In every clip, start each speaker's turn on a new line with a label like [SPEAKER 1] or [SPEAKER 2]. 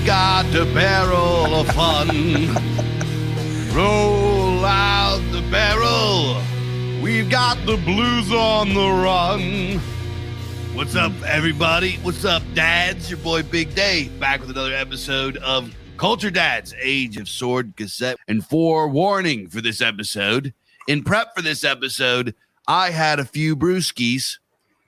[SPEAKER 1] got a barrel of fun. Roll out the barrel. We've got the blues on the run. What's up, everybody? What's up, dads? Your boy Big Dave back with another episode of Kulture Dads, Age of Sword Cassette. And forewarning for this episode, in prep for this episode, I had a few brewskis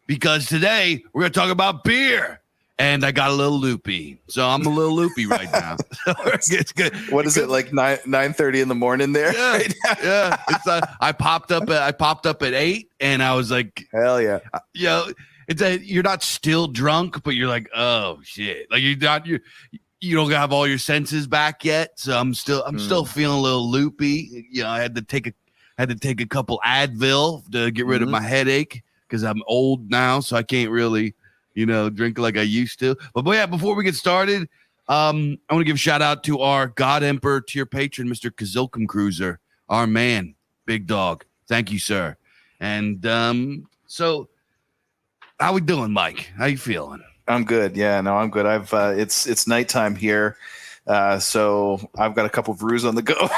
[SPEAKER 1] because today we're going to talk about beer. And I got a little loopy, so I'm a little loopy right now. It's good.
[SPEAKER 2] What is it, like 9:30 in the morning there?
[SPEAKER 1] Yeah, right yeah. It's I popped up at 8, and I was like,
[SPEAKER 2] hell yeah.
[SPEAKER 1] You're not still drunk, but you're like, oh shit, like you don't have all your senses back yet. So I'm still feeling a little loopy. You know, I had to take a couple Advil to get rid of my headache because I'm old now, so I can't really, drink like I used to. But yeah, before we get started, I want to give a shout out to our God Emperor tier patron, Mr. Kazilkum Cruiser, our man, Big Dog. Thank you, sir. And so how we doing, Mike? How you feeling?
[SPEAKER 2] I'm good. Yeah, no, I'm good. It's nighttime here. So I've got a couple brews on the go.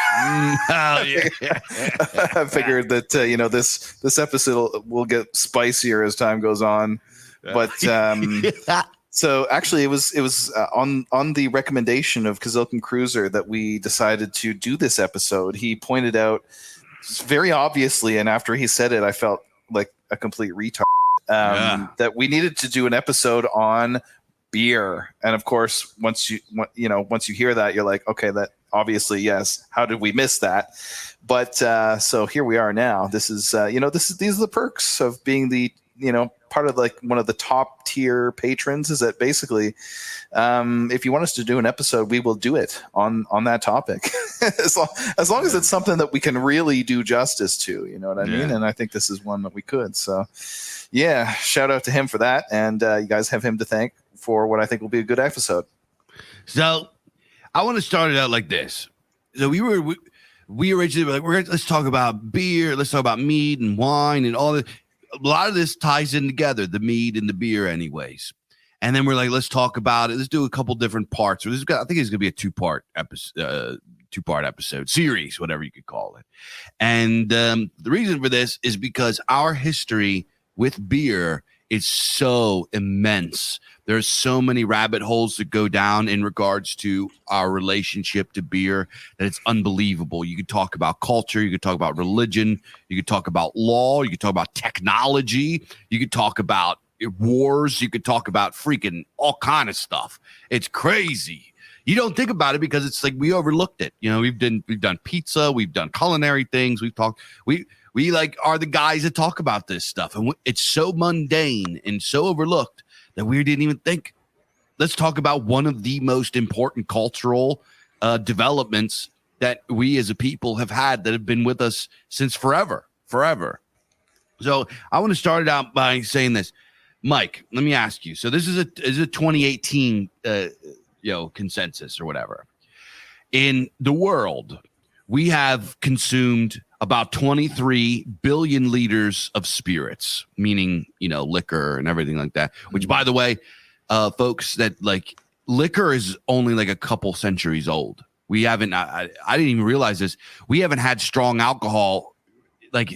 [SPEAKER 1] Yeah.
[SPEAKER 2] I figured that this episode will get spicier as time goes on. But so actually, it was on the recommendation of Kazilkin Cruiser that we decided to do this episode. He pointed out very obviously, and after he said it, I felt like a complete retard. That we needed to do an episode on beer, and of course, once you hear that, you're like, okay, that obviously yes. How did we miss that? But so here we are now. This is these are the perks of being the part of like one of the top tier patrons, is that basically if you want us to do an episode, we will do it on that topic as long as it's something that we can really do justice to, you know what I mean? And I think this is one that we could. So yeah, shout out to him for that, and you guys have him to thank for what I think will be a good episode. So
[SPEAKER 1] I want to start it out like this. So we originally were like, let's talk about beer, let's talk about mead and wine and all that. A lot of this ties in together, the mead and the beer anyways. And then we're like, let's talk about it. Let's do a couple different parts. I think it's going to be a two-part episode series, whatever you could call it. And the reason for this is because our history with beer is so immense. There's so many rabbit holes that go down in regards to our relationship to beer that it's unbelievable. You could talk about culture, you could talk about religion, you could talk about law, you could talk about technology, you could talk about wars, you could talk about freaking all kind of stuff. It's crazy. You don't think about it because it's like we overlooked it. We've done pizza, we've done culinary things, we like are the guys that talk about this stuff, and it's so mundane and so overlooked that we didn't even think. Let's talk about one of the most important cultural developments that we as a people have had that have been with us since forever. So I want to start it out by saying this, Mike. Let me ask you. So this is a 2018 consensus or whatever. In the world, we have consumed about 23 billion liters of spirits, meaning, liquor and everything like that, which, by the way, folks, that like liquor is only like a couple centuries old. We haven't, I didn't even realize this. We haven't had strong alcohol. Like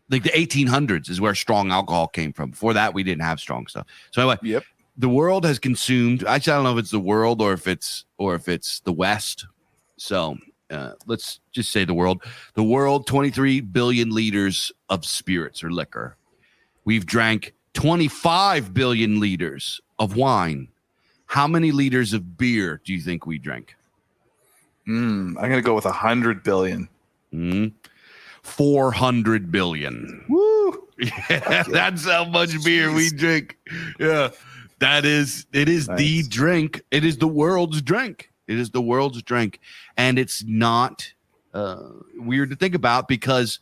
[SPEAKER 1] the 1800s is where strong alcohol came from. Before that, we didn't have strong stuff. So anyway,
[SPEAKER 2] yep.
[SPEAKER 1] The world has consumed, actually, I don't know if it's the world or if it's the West. So let's just say the world, 23 billion liters of spirits or liquor. We've drank 25 billion liters of wine. How many liters of beer do you think we drank?
[SPEAKER 2] I'm going to go with 100 billion.
[SPEAKER 1] 400 billion.
[SPEAKER 2] Woo!
[SPEAKER 1] Yeah, that's how much beer we drink. Yeah, it is nice. The drink. It is the world's drink. It is the world's drink. And it's not weird to think about because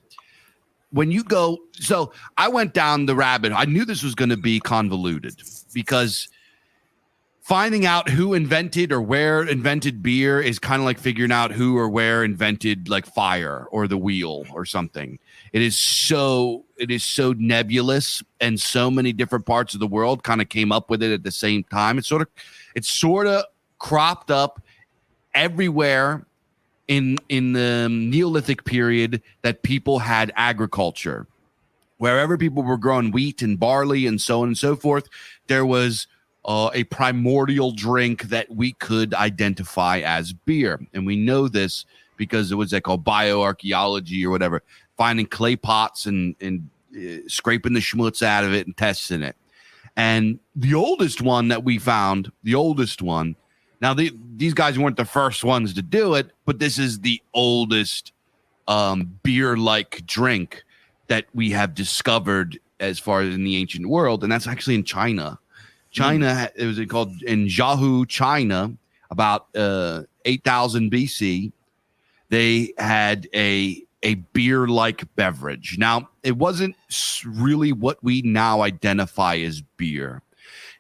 [SPEAKER 1] when you go, so I went down the rabbit. I knew this was going to be convoluted because finding out who invented or where invented beer is kind of like figuring out who or where invented like fire or the wheel or something. It is so nebulous, and so many different parts of the world kind of came up with it at the same time. It's sort of cropped up everywhere in the Neolithic period that people had agriculture. Wherever people were growing wheat and barley and so on and so forth, there was a primordial drink that we could identify as beer. And we know this because it was called bioarchaeology or whatever, finding clay pots and scraping the schmutz out of it and testing it. And the oldest one that we found, now these guys weren't the first ones to do it, but this is the oldest beer-like drink that we have discovered as far as in the ancient world, and that's actually in China. It was called in Jiahu, China, about 8,000 BC. They had a beer-like beverage. Now, it wasn't really what we now identify as beer.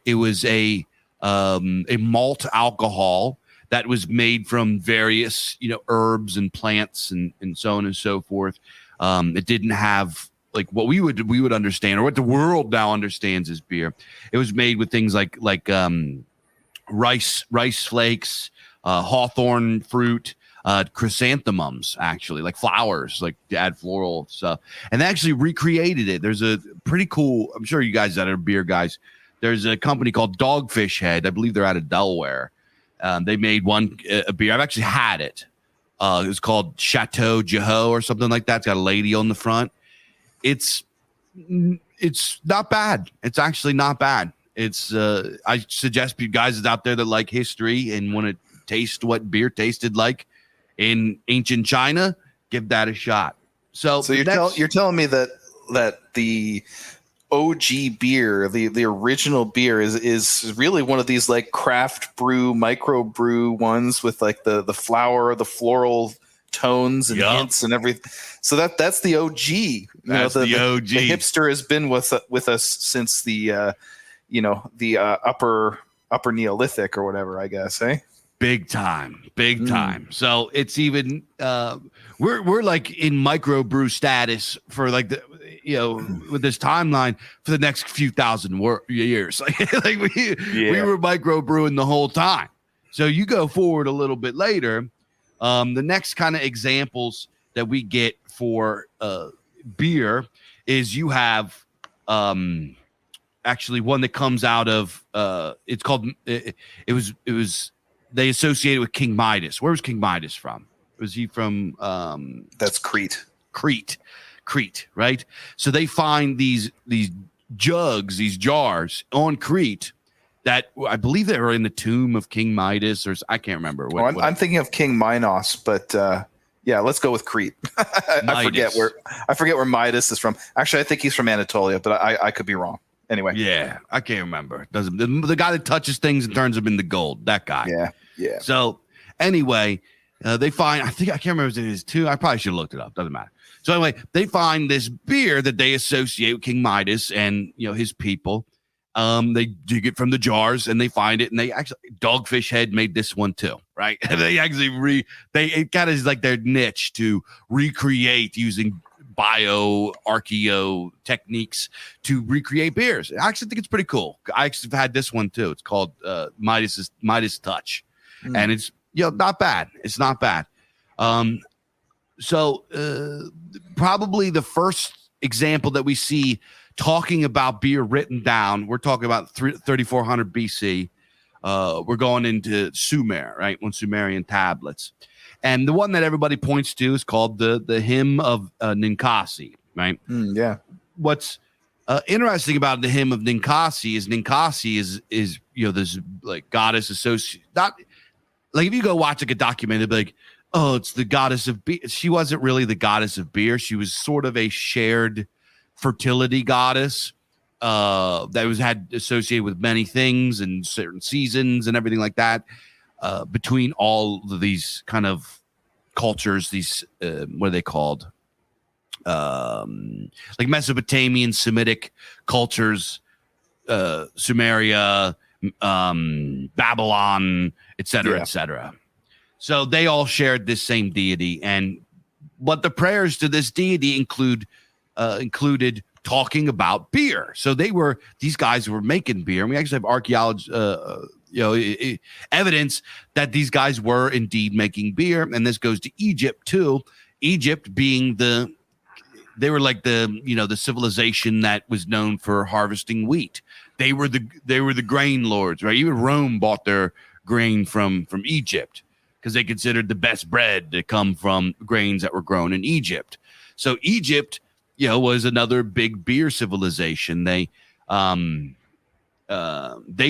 [SPEAKER 1] It was a malt alcohol that was made from various, herbs and plants and so on and so forth. It didn't have like what we would understand or what the world now understands as beer. It was made with things like rice flakes, hawthorn fruit, chrysanthemums, actually, like flowers, like to add floral stuff. And they actually recreated it. There's a pretty cool, I'm sure you guys that are beer guys, there's a company called Dogfish Head. I believe they're out of Delaware. They made a beer. I've actually had it. It was called Chateau Jiahu or something like that. It's got a lady on the front. It's not bad. It's actually not bad. It's I suggest you guys out there that like history and want to taste what beer tasted like in ancient China, give that a shot. So
[SPEAKER 2] you're telling me that the OG beer, the original beer is really one of these like craft brew, micro brew ones with like the flower, the floral tones and hints and everything. So that's the OG.
[SPEAKER 1] That's the OG.
[SPEAKER 2] The hipster has been with us since the upper Neolithic or whatever, I guess, eh?
[SPEAKER 1] Big time. So it's even we're like in microbrew status for like the with this timeline for the next few thousand years. like we were microbrewing the whole time. So you go forward a little bit later, the next kind of examples that we get for beer is you have actually one that comes out of it's called it was they associated with King Midas. Where was King Midas from? Was he from
[SPEAKER 2] that's Crete,
[SPEAKER 1] right? So they find these jugs, these jars on Crete that I believe they were in the tomb of King Midas, or I can't remember.
[SPEAKER 2] I'm thinking of King Minos, but yeah, let's go with Crete. I forget where Midas is from. Actually, I think he's from Anatolia, but I could be wrong. Anyway.
[SPEAKER 1] Yeah, I can't remember. The guy that touches things and turns them into gold, that guy.
[SPEAKER 2] Yeah.
[SPEAKER 1] So anyway, they find, I can't remember if it is too. I probably should have looked it up. Doesn't matter. So anyway, they find this beer that they associate with King Midas and his people. They dig it from the jars and they find it, and they actually Dogfish Head made this one too, right? They actually it kind of is like their niche to recreate using bioarchaeo techniques to recreate beers. I actually think it's pretty cool. I actually have had this one too. It's called Midas Touch, and it's not bad. It's not bad. So probably the first example that we see talking about beer written down, we're talking about 3400 BC. We're going into Sumer, right? When Sumerian tablets. And the one that everybody points to is called the Hymn of Ninkasi, right?
[SPEAKER 2] Yeah.
[SPEAKER 1] What's interesting about the Hymn of Ninkasi is this like goddess associated. Not like if you go watch like a documentary, they'll be like, oh, it's the goddess of beer. She wasn't really the goddess of beer. She was sort of a shared fertility goddess that had associated with many things and certain seasons and everything like that. Between all of these kind of cultures, these what are they called? Like Mesopotamian, Semitic cultures, Sumeria, Babylon, etc., etc. So they all shared this same deity, but the prayers to this deity included talking about beer. So these guys were making beer, and we actually have evidence that these guys were indeed making beer. And this goes to Egypt too. Egypt being they were like the civilization that was known for harvesting wheat. They were the grain lords, right? Even Rome bought their grain from Egypt because they considered the best bread to come from grains that were grown in Egypt. So Egypt, was another big beer civilization. They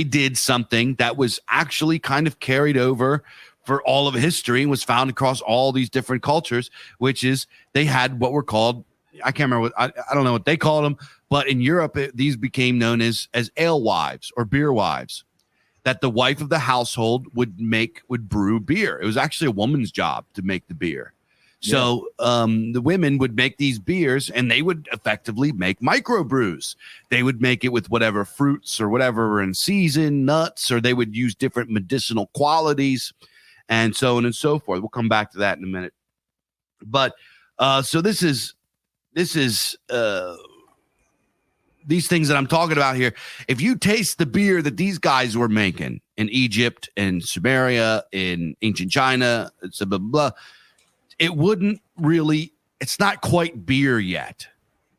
[SPEAKER 1] did something that was actually kind of carried over for all of history and was found across all these different cultures, which is they had what were called, I can't remember I don't know what they called them, but in Europe, these became known as alewives or beer wives, that the wife of the household would brew beer. It was actually a woman's job to make the beer. So the women would make these beers and they would effectively make microbrews. They would make it with whatever fruits or whatever were in season, nuts, or they would use different medicinal qualities and so on and so forth. We'll come back to that in a minute. But so this is these things that I'm talking about here. If you taste the beer that these guys were making in Egypt and Sumeria, in ancient China, blah, blah, blah, it wouldn't really, it's not quite beer yet.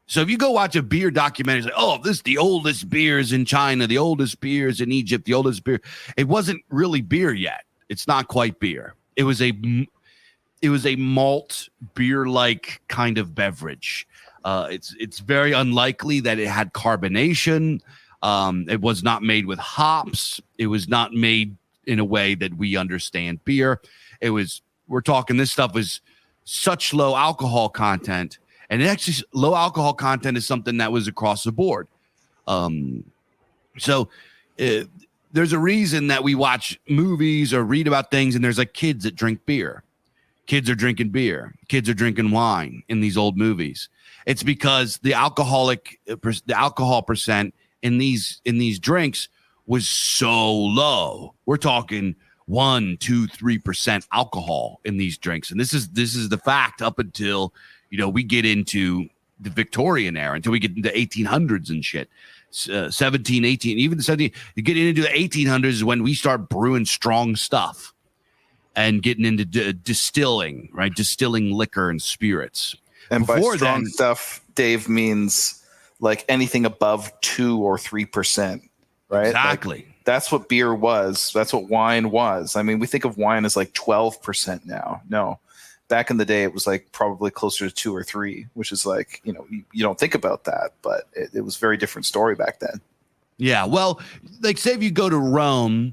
[SPEAKER 1] So if you go watch a beer documentary, it's like, this is the oldest beers in China, the oldest beers in Egypt, the oldest beer. It wasn't really beer yet. It's not quite beer. It was a malt beer-like kind of beverage. It's very unlikely that it had carbonation. It was not made with hops. It was not made in a way that we understand beer. We're talking, this stuff is such low alcohol content, and actually low alcohol content is something that was across the board. So there's a reason that we watch movies or read about things, and there's like kids that drink beer. Kids are drinking beer. Kids are drinking wine in these old movies. It's because the alcohol percent in these drinks was so low. We're talking 1, 2, 3% alcohol in these drinks. And this is the fact up until, we get into the Victorian era, until we get into 1800s and shit. 17, 18, even the 17, you get into the 1800s is when we start brewing strong stuff and getting into distilling, right? Distilling liquor and spirits.
[SPEAKER 2] And before by strong stuff, Dave, means like anything above 2 or 3%, right?
[SPEAKER 1] Exactly.
[SPEAKER 2] Like, that's what beer was. That's what wine was. I mean, we think of wine as like 12% now. No, back in the day, it was like probably closer to 2 or 3, which is like, you don't think about that, but it was a very different story back then. Yeah.
[SPEAKER 1] Well, like say if you go to Rome,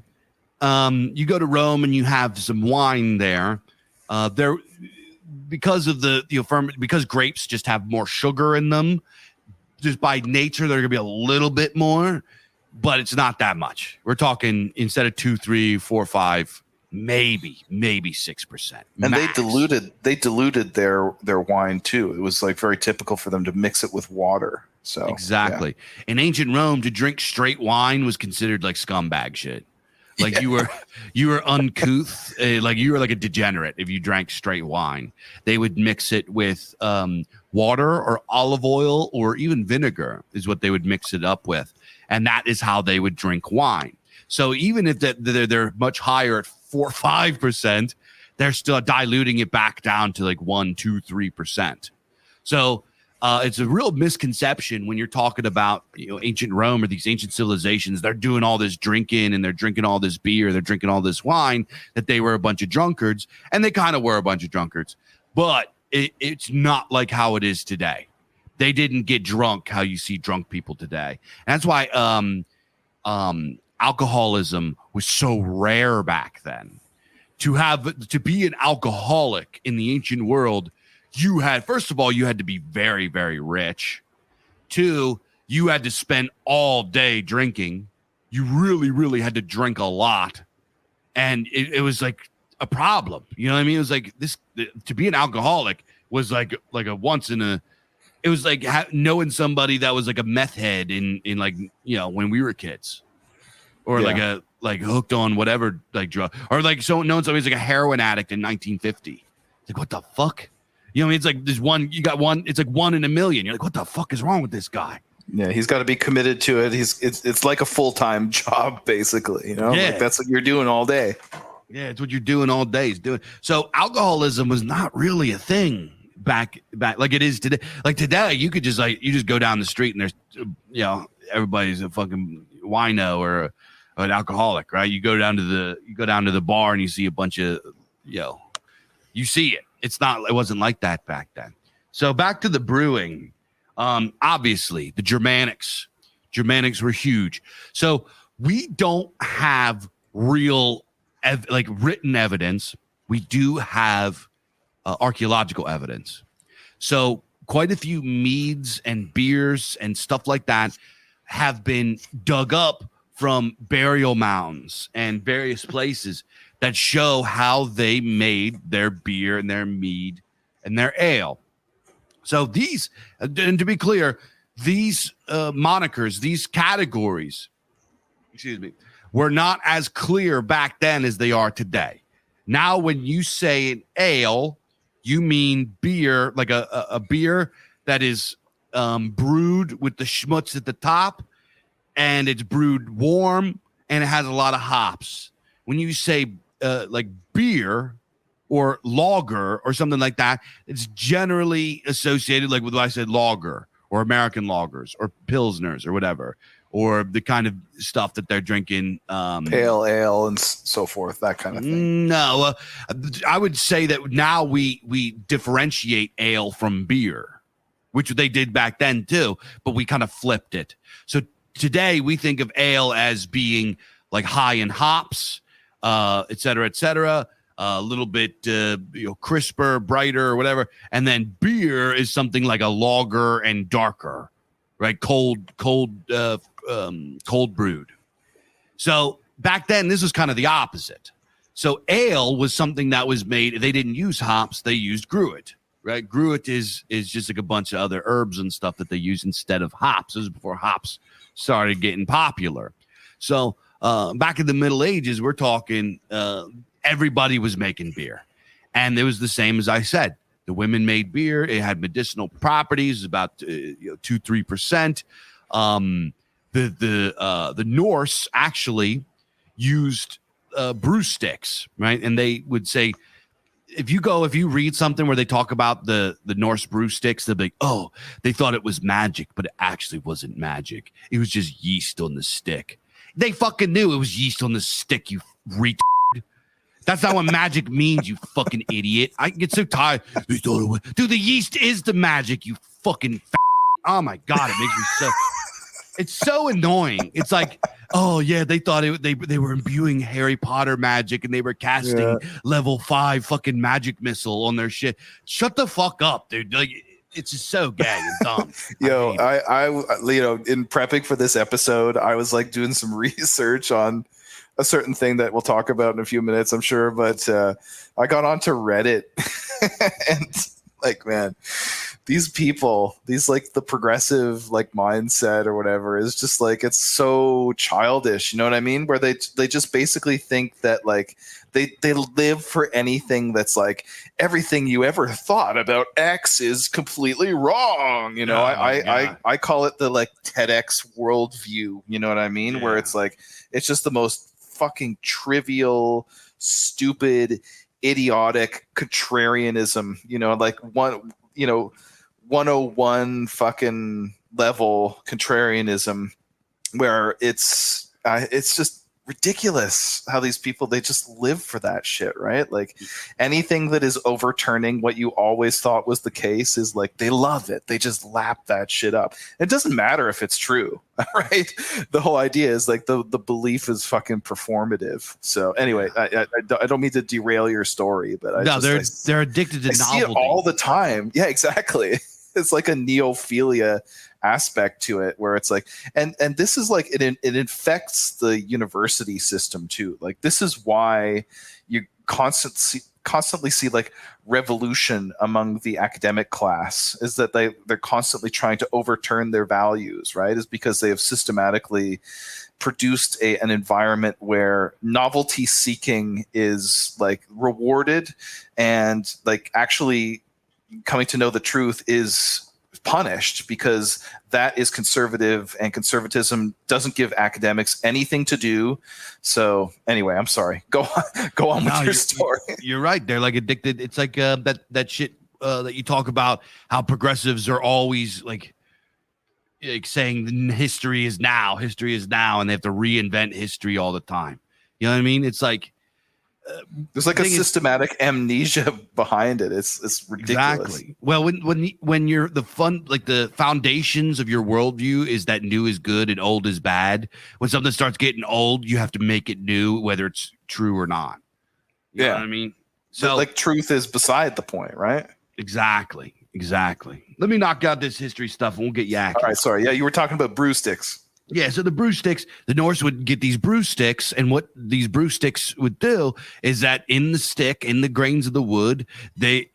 [SPEAKER 1] and you have some wine there, because of because grapes just have more sugar in them, just by nature, they're going to be a little bit more. But it's not that much. We're talking instead of 2, 3, 4, 5, maybe 6%.
[SPEAKER 2] And they diluted their wine too. It was like very typical for them to mix it with water. So
[SPEAKER 1] exactly. Yeah. In ancient Rome, to drink straight wine was considered like scumbag shit. Like you were uncouth, like you were like a degenerate if you drank straight wine. They would mix it with water or olive oil or even vinegar is what they would mix it up with. And that is how they would drink wine. So even if they're much higher at 4 or 5%, they're still diluting it back down to like 1, 2, 3%. So it's a real misconception when you're talking about ancient Rome or these ancient civilizations. They're doing all this drinking and they're drinking all this beer, they're drinking all this wine, that they were a bunch of drunkards, and they kind of were a bunch of drunkards. But it's not like how it is today. They didn't get drunk how you see drunk people today. And that's why alcoholism was so rare back then. To be an alcoholic in the ancient world, first of all, you had to be very, very rich. 2, you had to spend all day drinking. You really, really had to drink a lot. And it was like a problem. You know what I mean? It was like to be an alcoholic was like a once in a, it was like knowing somebody that was like a meth head in like, when we were kids, or like hooked on whatever like drug, or like knowing somebody's like a heroin addict in 1950. Like, what the fuck? It's like there's one, you got one, it's like 1 in a million. You're like, what the fuck is wrong with this guy?
[SPEAKER 2] Yeah, he's got to be committed to it. It's like a full-time job, basically. You know, like that's what you're doing all day.
[SPEAKER 1] Yeah, it's what you're doing all day. Is doing. So alcoholism was not really a thing back like it is today. Like today, you could just go down the street and there's everybody's a fucking wino or an alcoholic, right? You go down to the bar and you see a bunch of you see it. It wasn't like that back then. So back to the brewing. Obviously, the Germanics were huge. So we don't have real written evidence. We do have archaeological evidence. So quite a few meads and beers and stuff like that have been dug up from burial mounds and various places that show how they made their beer and their mead and their ale. So these, and to be clear, these monikers, these categories, were not as clear back then as they are today. Now, when you say an ale, you mean beer, like a beer that is brewed with the schmutz at the top, and it's brewed warm, and it has a lot of hops. When you say like beer or lager or something like that, it's generally associated like with what I said, lager or American lagers or pilsners or whatever, or the kind of stuff that they're drinking.
[SPEAKER 2] Pale ale and so forth, that kind of thing.
[SPEAKER 1] No, I would say that now we differentiate ale from beer, which they did back then too, but we kind of flipped it. So today we think of ale as being like high in hops, et cetera, a little bit crisper, brighter, or whatever. And then beer is something like a lager and darker, right? Cold brewed. So back then, this was kind of the opposite. So ale was something that was made. They didn't use hops; they used gruit, right? Gruit is just like a bunch of other herbs and stuff that they use instead of hops. This is before hops started getting popular. So back in the Middle Ages, we're talking. Everybody was making beer, and it was the same as I said. The women made beer. It had medicinal properties, about 2-3%. The Norse actually used brew sticks, right? And they would say, if you read something where they talk about the Norse brew sticks, they'll be like, oh, they thought it was magic, but it actually wasn't magic. It was just yeast on the stick. They fucking knew it was yeast on the stick, you retard. That's not what magic means, you fucking idiot. I get so tired. They thought it was. Dude, the yeast is the magic, you fucking oh my God, it makes me so. It's so annoying. It's like, oh yeah, they thought they were imbuing Harry Potter magic and they were casting level 5 fucking magic missile on their shit. Shut the fuck up, dude. Like, it's just so gay and dumb.
[SPEAKER 2] I in prepping for this episode, I was like doing some research on a certain thing that we'll talk about in a few minutes, I'm sure. But I got onto Reddit and like, man, these people, these like the progressive like mindset or whatever is just like, it's so childish. You know what I mean? Where they just basically think that like they live for anything that's like everything you ever thought about X is completely wrong. You know, I call it the like TEDx worldview. You know what I mean? Yeah. Where it's like, it's just the most fucking trivial, stupid, idiotic contrarianism, like 101 fucking level contrarianism, where it's just ridiculous how these people, they just live for that shit, right? Like anything that is overturning what you always thought was the case is like, they love it. They just lap that shit up. It doesn't matter if it's true, right? The whole idea is like the belief is fucking performative. So anyway, I don't mean to derail your story, but
[SPEAKER 1] they're addicted to novelty.
[SPEAKER 2] See it all the time. Yeah, exactly. It's like a neophilia aspect to it, where it's like, and this is like it infects the university system too. Like this is why you constantly see like revolution among the academic class, is that they're constantly trying to overturn their values, right? Is because they have systematically produced an environment where novelty seeking is like rewarded, and like actually coming to know the truth is punished, because that is conservative, and conservatism doesn't give academics anything to do. So anyway, I'm sorry. Go on with your story.
[SPEAKER 1] You're right. They're like addicted. It's like that shit that you talk about, how progressives are always like saying history is now, and they have to reinvent history all the time. You know what I mean? It's like
[SPEAKER 2] there's like a systematic amnesia behind it. It's ridiculous.
[SPEAKER 1] Exactly. Well, when you're the foundations of your worldview is that new is good and old is bad. When something starts getting old, you have to make it new, whether it's true or not. You know what I mean? So
[SPEAKER 2] like truth is beside the point, right?
[SPEAKER 1] Exactly. Let me knock out this history stuff and we'll get yakking.
[SPEAKER 2] All right, sorry. Yeah, you were talking about brew sticks.
[SPEAKER 1] Yeah, so the brew sticks, the Norse would get these brew sticks, and what these brew sticks would do is that in the stick, in the grains of the wood, the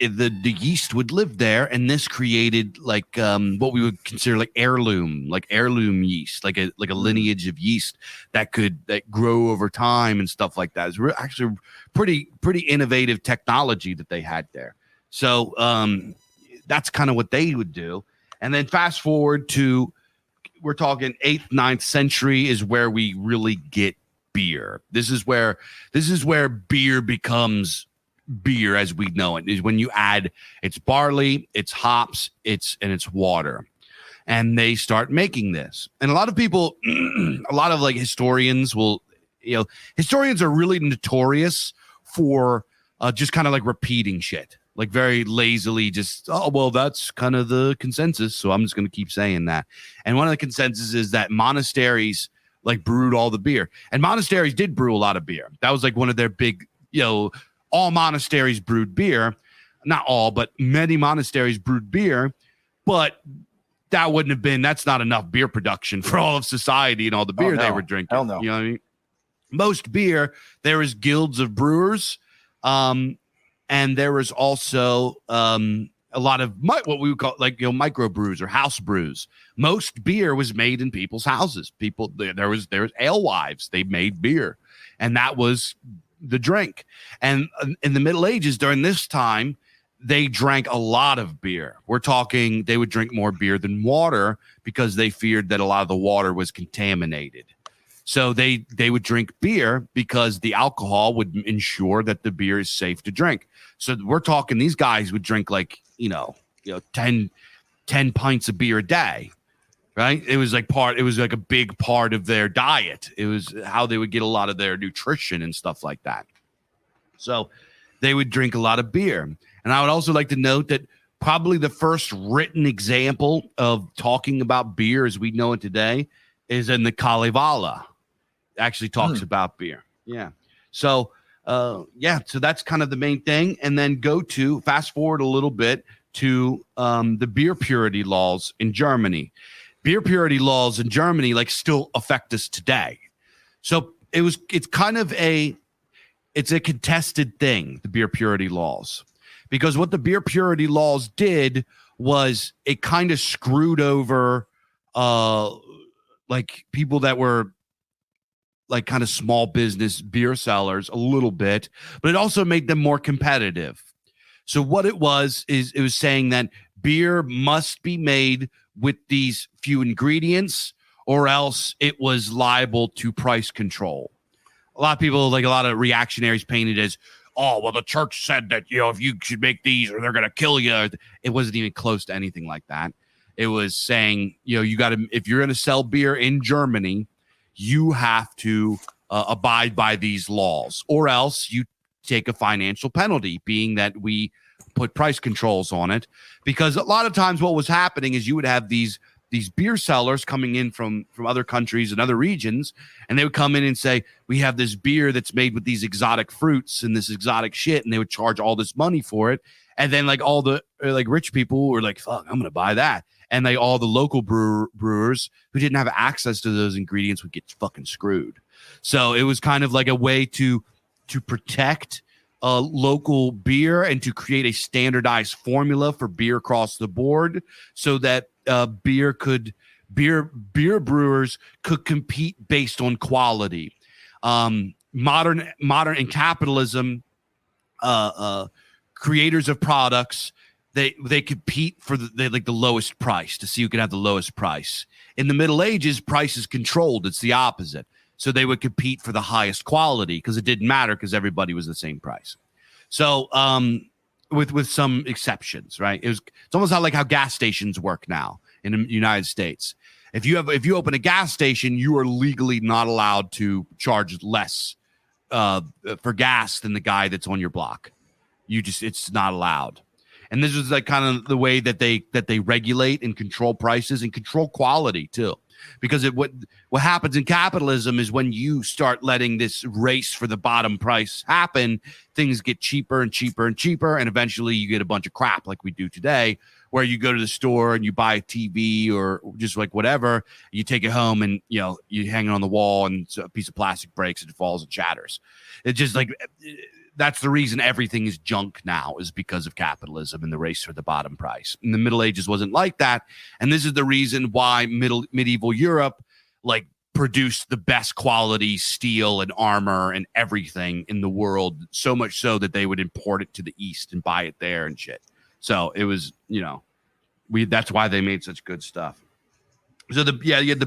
[SPEAKER 1] yeast would live there, and this created like what we would consider like heirloom yeast, like a lineage of yeast that grow over time and stuff like that. It's actually pretty innovative technology that they had there. So that's kind of what they would do, and then fast forward to. We're talking 8th, 9th century is where we really get beer. This is where beer becomes beer as we know it, is when you add its barley, its hops, its water. And they start making this. And a lot of people, a lot of like historians historians are really notorious for just kind of like repeating shit. Like very lazily just, that's kind of the consensus. So I'm just going to keep saying that. And one of the consensus is that monasteries like brewed all the beer. And monasteries did brew a lot of beer. That was like one of their big, all monasteries brewed beer. Not all, but many monasteries brewed beer. But that's not enough beer production for all of society and all the beer they were drinking.
[SPEAKER 2] Hell no.
[SPEAKER 1] You know what I mean? Most beer, there is guilds of brewers. And there was also a lot of what we would call like micro brews or house brews. Most beer was made in people's houses. There was alewives. They made beer, and that was the drink. And in the Middle Ages, during this time, they drank a lot of beer. We're talking they would drink more beer than water because they feared that a lot of the water was contaminated. So they would drink beer because the alcohol would ensure that the beer is safe to drink. So we're talking these guys would drink like, 10 pints of beer a day, right? It was like a big part of their diet. It was how they would get a lot of their nutrition and stuff like that. So they would drink a lot of beer. And I would also like to note that probably the first written example of talking about beer as we know it today is in the Kalevala. Actually talks about beer. Yeah. So so that's kind of the main thing. And then fast forward a little bit to the beer purity laws in Germany. Beer purity laws in Germany like still affect us today. So it's kind of a contested thing, the beer purity laws, because what the beer purity laws did was it kind of screwed over like people that were like kind of small business beer sellers a little bit, but it also made them more competitive. So what it was saying that beer must be made with these few ingredients or else it was liable to price control. A lot of people, like a lot of reactionaries painted as, the church said that, if you should make these or they're going to kill you. It wasn't even close to anything like that. It was saying, you got to, if you're going to sell beer in Germany, you have to abide by these laws, or else you take a financial penalty, being that we put price controls on it. Because a lot of times what was happening is you would have these beer sellers coming in from other countries and other regions, and they would come in and say, we have this beer that's made with these exotic fruits and this exotic shit, and they would charge all this money for it. And then like all the like rich people were like, fuck, I'm going to buy that. And all the local brewers who didn't have access to those ingredients would get fucking screwed. So it was kind of like a way to protect local beer and to create a standardized formula for beer across the board, so that beer brewers could compete based on quality. Modern and capitalism, creators of products they compete for the lowest price to see who can have the lowest price. In the Middle Ages, price is controlled. It's the opposite. So they would compete for the highest quality because it didn't matter because everybody was the same price. So with some exceptions, right? It's almost like how gas stations work now in the United States. If you open a gas station, you are legally not allowed to charge less for gas than the guy that's on your block. It's not allowed. And this is like kind of the way that they regulate and control prices and control quality too. Because what happens in capitalism is when you start letting this race for the bottom price happen, things get cheaper and cheaper and cheaper, and eventually you get a bunch of crap like we do today, where you go to the store and you buy a TV or just like whatever, you take it home and you hang it on the wall and a piece of plastic breaks and it falls and shatters. It's just like that's the reason everything is junk now, is because of capitalism and the race for the bottom price. In the Middle Ages wasn't like that. And this is the reason why medieval Europe like produced the best quality steel and armor and everything in the world, so much so that they would import it to the East and buy it there and shit. So it was, that's why they made such good stuff. So you had the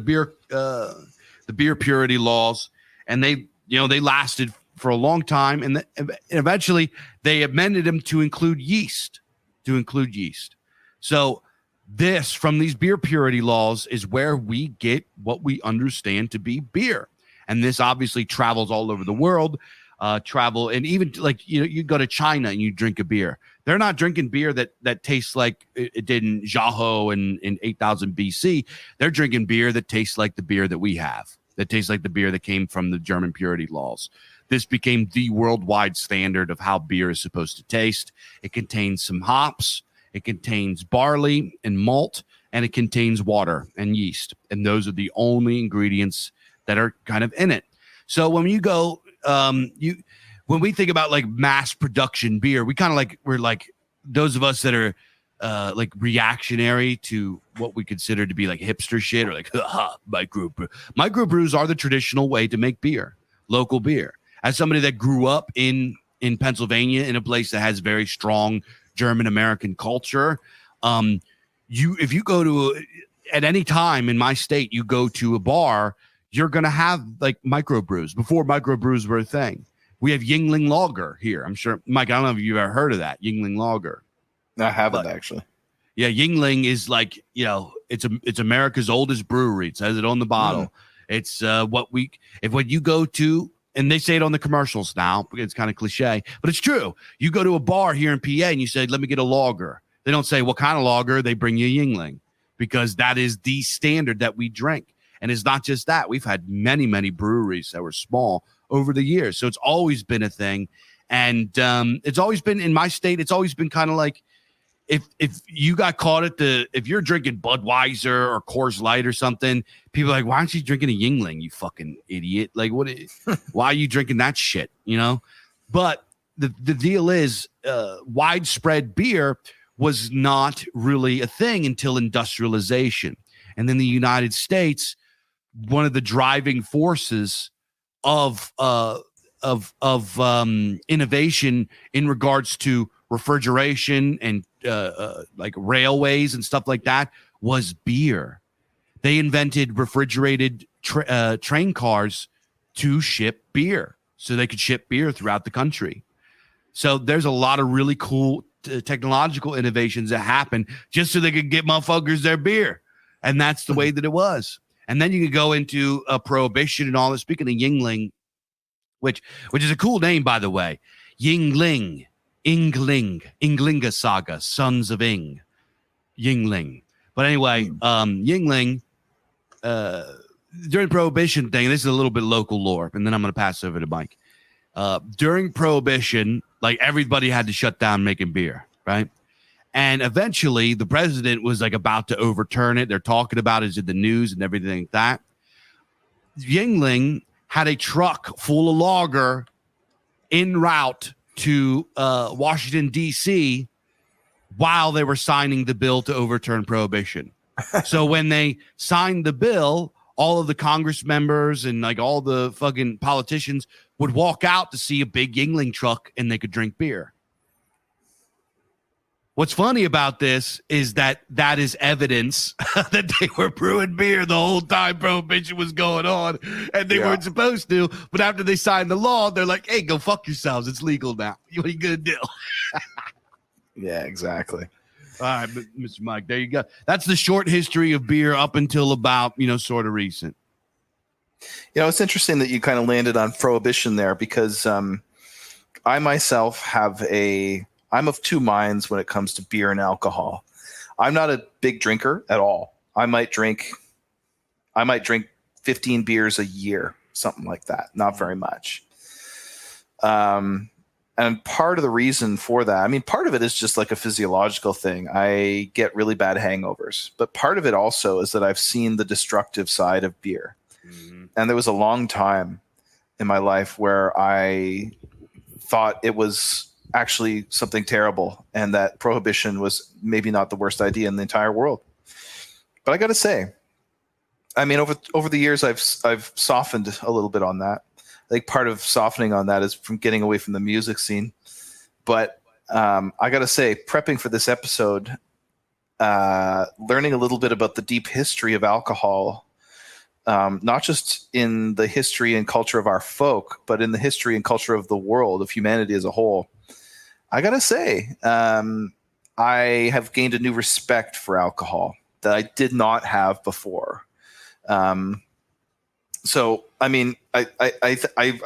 [SPEAKER 1] beer purity laws, and they lasted for a long time, and eventually they amended them to include yeast. So this, from these beer purity laws, is where we get what we understand to be beer. And this obviously travels all over the world. And even like you go to China and you drink a beer. They're not drinking beer that tastes like it did in Zhaohe in 8000 BC. They're drinking beer that tastes like the beer that we have. That tastes like the beer that came from the German purity laws. This became the worldwide standard of how beer is supposed to taste. It contains some hops, it contains barley and malt, and it contains water and yeast. And those are the only ingredients that are kind of in it. So when you go, when we think about like mass production beer, we're like those of us that are like reactionary to what we consider to be like hipster shit, or like microbrews are the traditional way to make beer, local beer. As somebody that grew up in Pennsylvania, in a place that has very strong German American culture, if you go to at any time in my state, you go to a bar, you're gonna have like microbrews. Before microbrews were a thing, we have Yingling Lager here. I'm sure, Mike, I don't know if you've ever heard of that Yingling Lager.
[SPEAKER 2] I haven't actually. Yeah,
[SPEAKER 1] Yingling is like it's America's oldest brewery. It says it on the bottle. It's when you go to. And they say it on the commercials now. It's kind of cliche, but it's true. You go to a bar here in PA and you say, let me get a lager. They don't say what kind of lager. They bring you Yingling, because that is the standard that we drink. And it's not just that. We've had many, many breweries that were small over the years. So it's always been a thing. And it's always been in my state. It's always been kind of like, if you got caught if you're drinking Budweiser or Coors Light or something, people are like, why aren't you drinking a Yingling, you fucking idiot? Like, why are you drinking that shit? But the deal is, widespread beer was not really a thing until industrialization. And then the United States, one of the driving forces of innovation in regards to refrigeration and like railways and stuff like that, was beer. They invented refrigerated train cars to ship beer, so they could ship beer throughout the country. So there's a lot of really cool technological innovations that happen just so they could get motherfuckers their beer. And that's the way that it was. And then you could go into Prohibition and all that. Speaking of Yingling, which is a cool name, by the way. Yingling. Inglinga Saga, Sons of Ing, Yingling. But anyway, Yingling, during Prohibition thing, this is a little bit local lore, and then I'm going to pass over to Mike. During Prohibition, like everybody had to shut down making beer, right? And eventually the president was like about to overturn it. They're talking about it in the news and everything like that. Yingling had a truck full of lager en route to Washington, D.C. while they were signing the bill to overturn Prohibition. So when they signed the bill, all of the Congress members and like all the fucking politicians would walk out to see a big Yingling truck and they could drink beer. What's funny about this is that is evidence that they were brewing beer the whole time Prohibition was going on, and they weren't supposed to. But after they signed the law, they're like, "Hey, go fuck yourselves. It's legal now. What are you gonna do?"
[SPEAKER 2] Yeah, exactly.
[SPEAKER 1] All right, Mr. Mike, there you go. That's the short history of beer up until about, sort of recent.
[SPEAKER 2] It's interesting that you kind of landed on Prohibition there, because I myself I'm of two minds when it comes to beer and alcohol. I'm not a big drinker at all. I might drink 15 beers a year, something like that. Not very much. And part of the reason for that, part of it is just like a physiological thing. I get really bad hangovers, but part of it also is that I've seen the destructive side of beer. Mm-hmm. And there was a long time in my life where I thought it was actually something terrible, and that Prohibition was maybe not the worst idea in the entire world. But I got to say, over the years, I've softened a little bit on that. I think part of softening on that is from getting away from the music scene. But I got to say, prepping for this episode, learning a little bit about the deep history of alcohol, not just in the history and culture of our folk, but in the history and culture of the world, of humanity as a whole, I got to say, I have gained a new respect for alcohol that I did not have before. So, I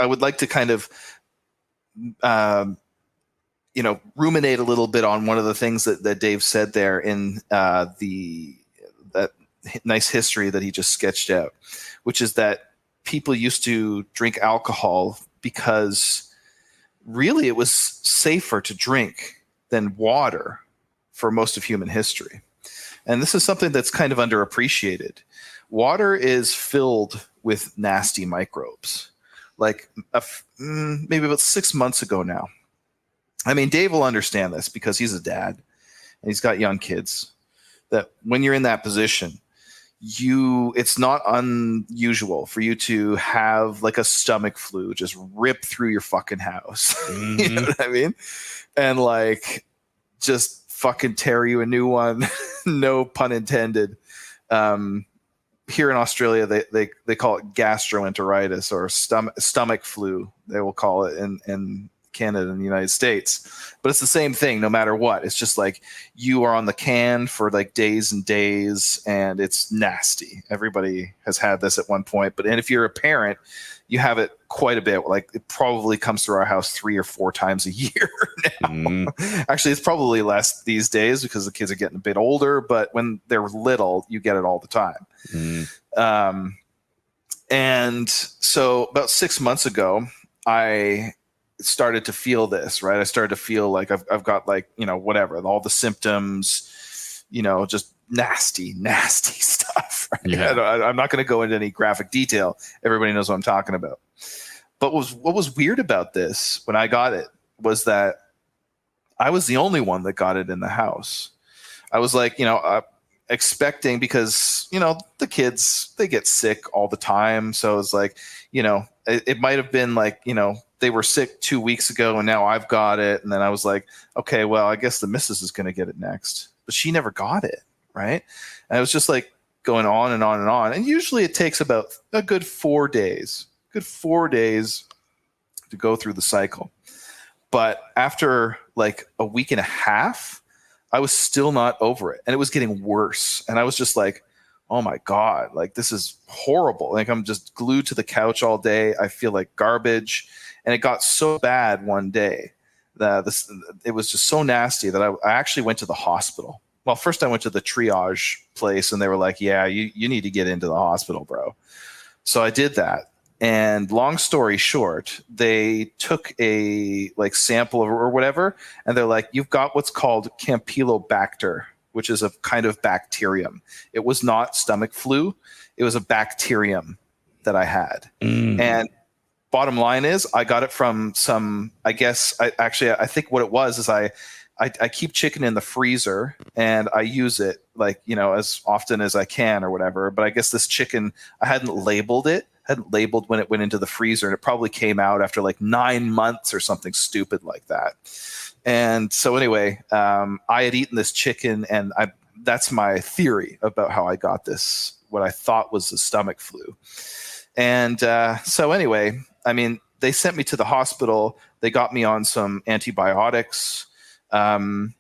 [SPEAKER 2] would like to kind of, ruminate a little bit on one of the things that Dave said there in that nice history that he just sketched out, which is that people used to drink alcohol because really it was safer to drink than water for most of human history. And this is something that's kind of underappreciated. Water is filled with nasty microbes. Like maybe about 6 months ago now. Dave will understand this because he's a dad and he's got young kids, that when you're in that position, it's not unusual for you to have like a stomach flu just rip through your fucking house. Mm-hmm. You know what I mean? And like just fucking tear you a new one. No pun intended. Here in Australia, they call it gastroenteritis, or stomach flu. They will call it in Canada and the United States, but it's the same thing no matter what. It's just like you are on the can for like days and days, and it's nasty. Everybody has had this at one point, and if you're a parent, you have it quite a bit. Like it probably comes through our house 3 or 4 times a year now. Mm. Actually, it's probably less these days because the kids are getting a bit older, but when they're little, you get it all the time. Mm. And so about 6 months ago, I started to feel this, right? I started to feel like I've got like, whatever, all the symptoms, just nasty stuff. Right? Yeah. I'm not going to go into any graphic detail. Everybody knows what I'm talking about. But what was weird about this when I got it was that I was the only one that got it in the house. I was like, expecting, because, the kids, they get sick all the time. So it's like, it might have been like, they were sick 2 weeks ago and now I've got it. And then I was like, okay, well, I guess the missus is going to get it next. But she never got it, right? And it was just like going on and on and on. And usually it takes about a good 4 days. Good 4 days to go through the cycle. But after like a week and a half, I was still not over it. And it was getting worse. And I was just like, oh my God, like this is horrible. Like I'm just glued to the couch all day. I feel like garbage. And it got so bad one day that it was just so nasty that I actually went to the hospital. Well, first I went to the triage place and they were like, yeah, you need to get into the hospital, bro. So I did that. And long story short, they took a like sample or whatever, and they're like, you've got what's called Campylobacter, which is a kind of bacterium. It was not stomach flu. It was a bacterium that I had. Mm. And bottom line is I got it from some, I think what it was is I keep chicken in the freezer and I use it like, as often as I can or whatever. But I guess this chicken, I hadn't labeled it hadn't labeled when it went into the freezer, and it probably came out after like 9 months or something stupid like that. And so anyway, I had eaten this chicken, and that's my theory about how I got this, what I thought was the stomach flu. And so anyway, I mean, they sent me to the hospital. They got me on some antibiotics. I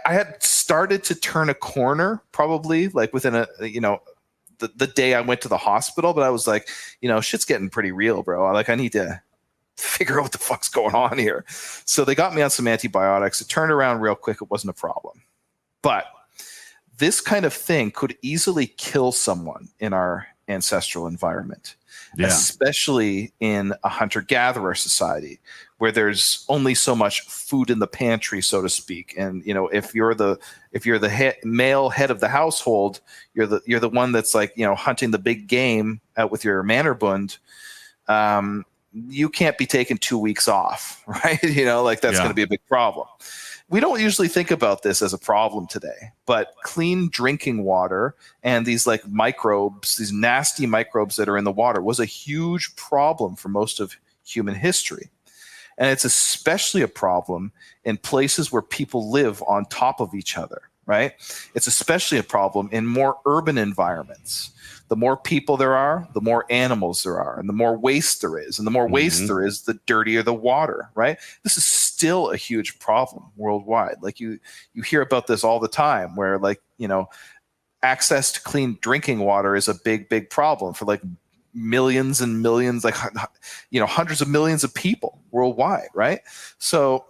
[SPEAKER 2] had started to turn a corner, probably like within the day I went to the hospital, but I was like, shit's getting pretty real, bro. I need to figure out what the fuck's going on here. So they got me on some antibiotics. It turned around real quick. It wasn't a problem. But this kind of thing could easily kill someone in our ancestral environment, especially in a hunter-gatherer society where there's only so much food in the pantry, so to speak. And if you're the male head of the household, you're the one that's like hunting the big game out with your mannerbund. You can't be taking 2 weeks off, right? That's going to be a big problem. We don't usually think about this as a problem today, but clean drinking water and these like microbes, these nasty microbes that are in the water, was a huge problem for most of human history. And it's especially a problem in places where people live on top of each other, right? It's especially a problem in more urban environments. The more people there are, the more animals there are, and the more waste there is. And the more waste there is, the dirtier the water, right? This is still a huge problem worldwide. Like you hear about this all the time where access to clean drinking water is a big, big problem for like millions and millions, hundreds of millions of people worldwide, right? So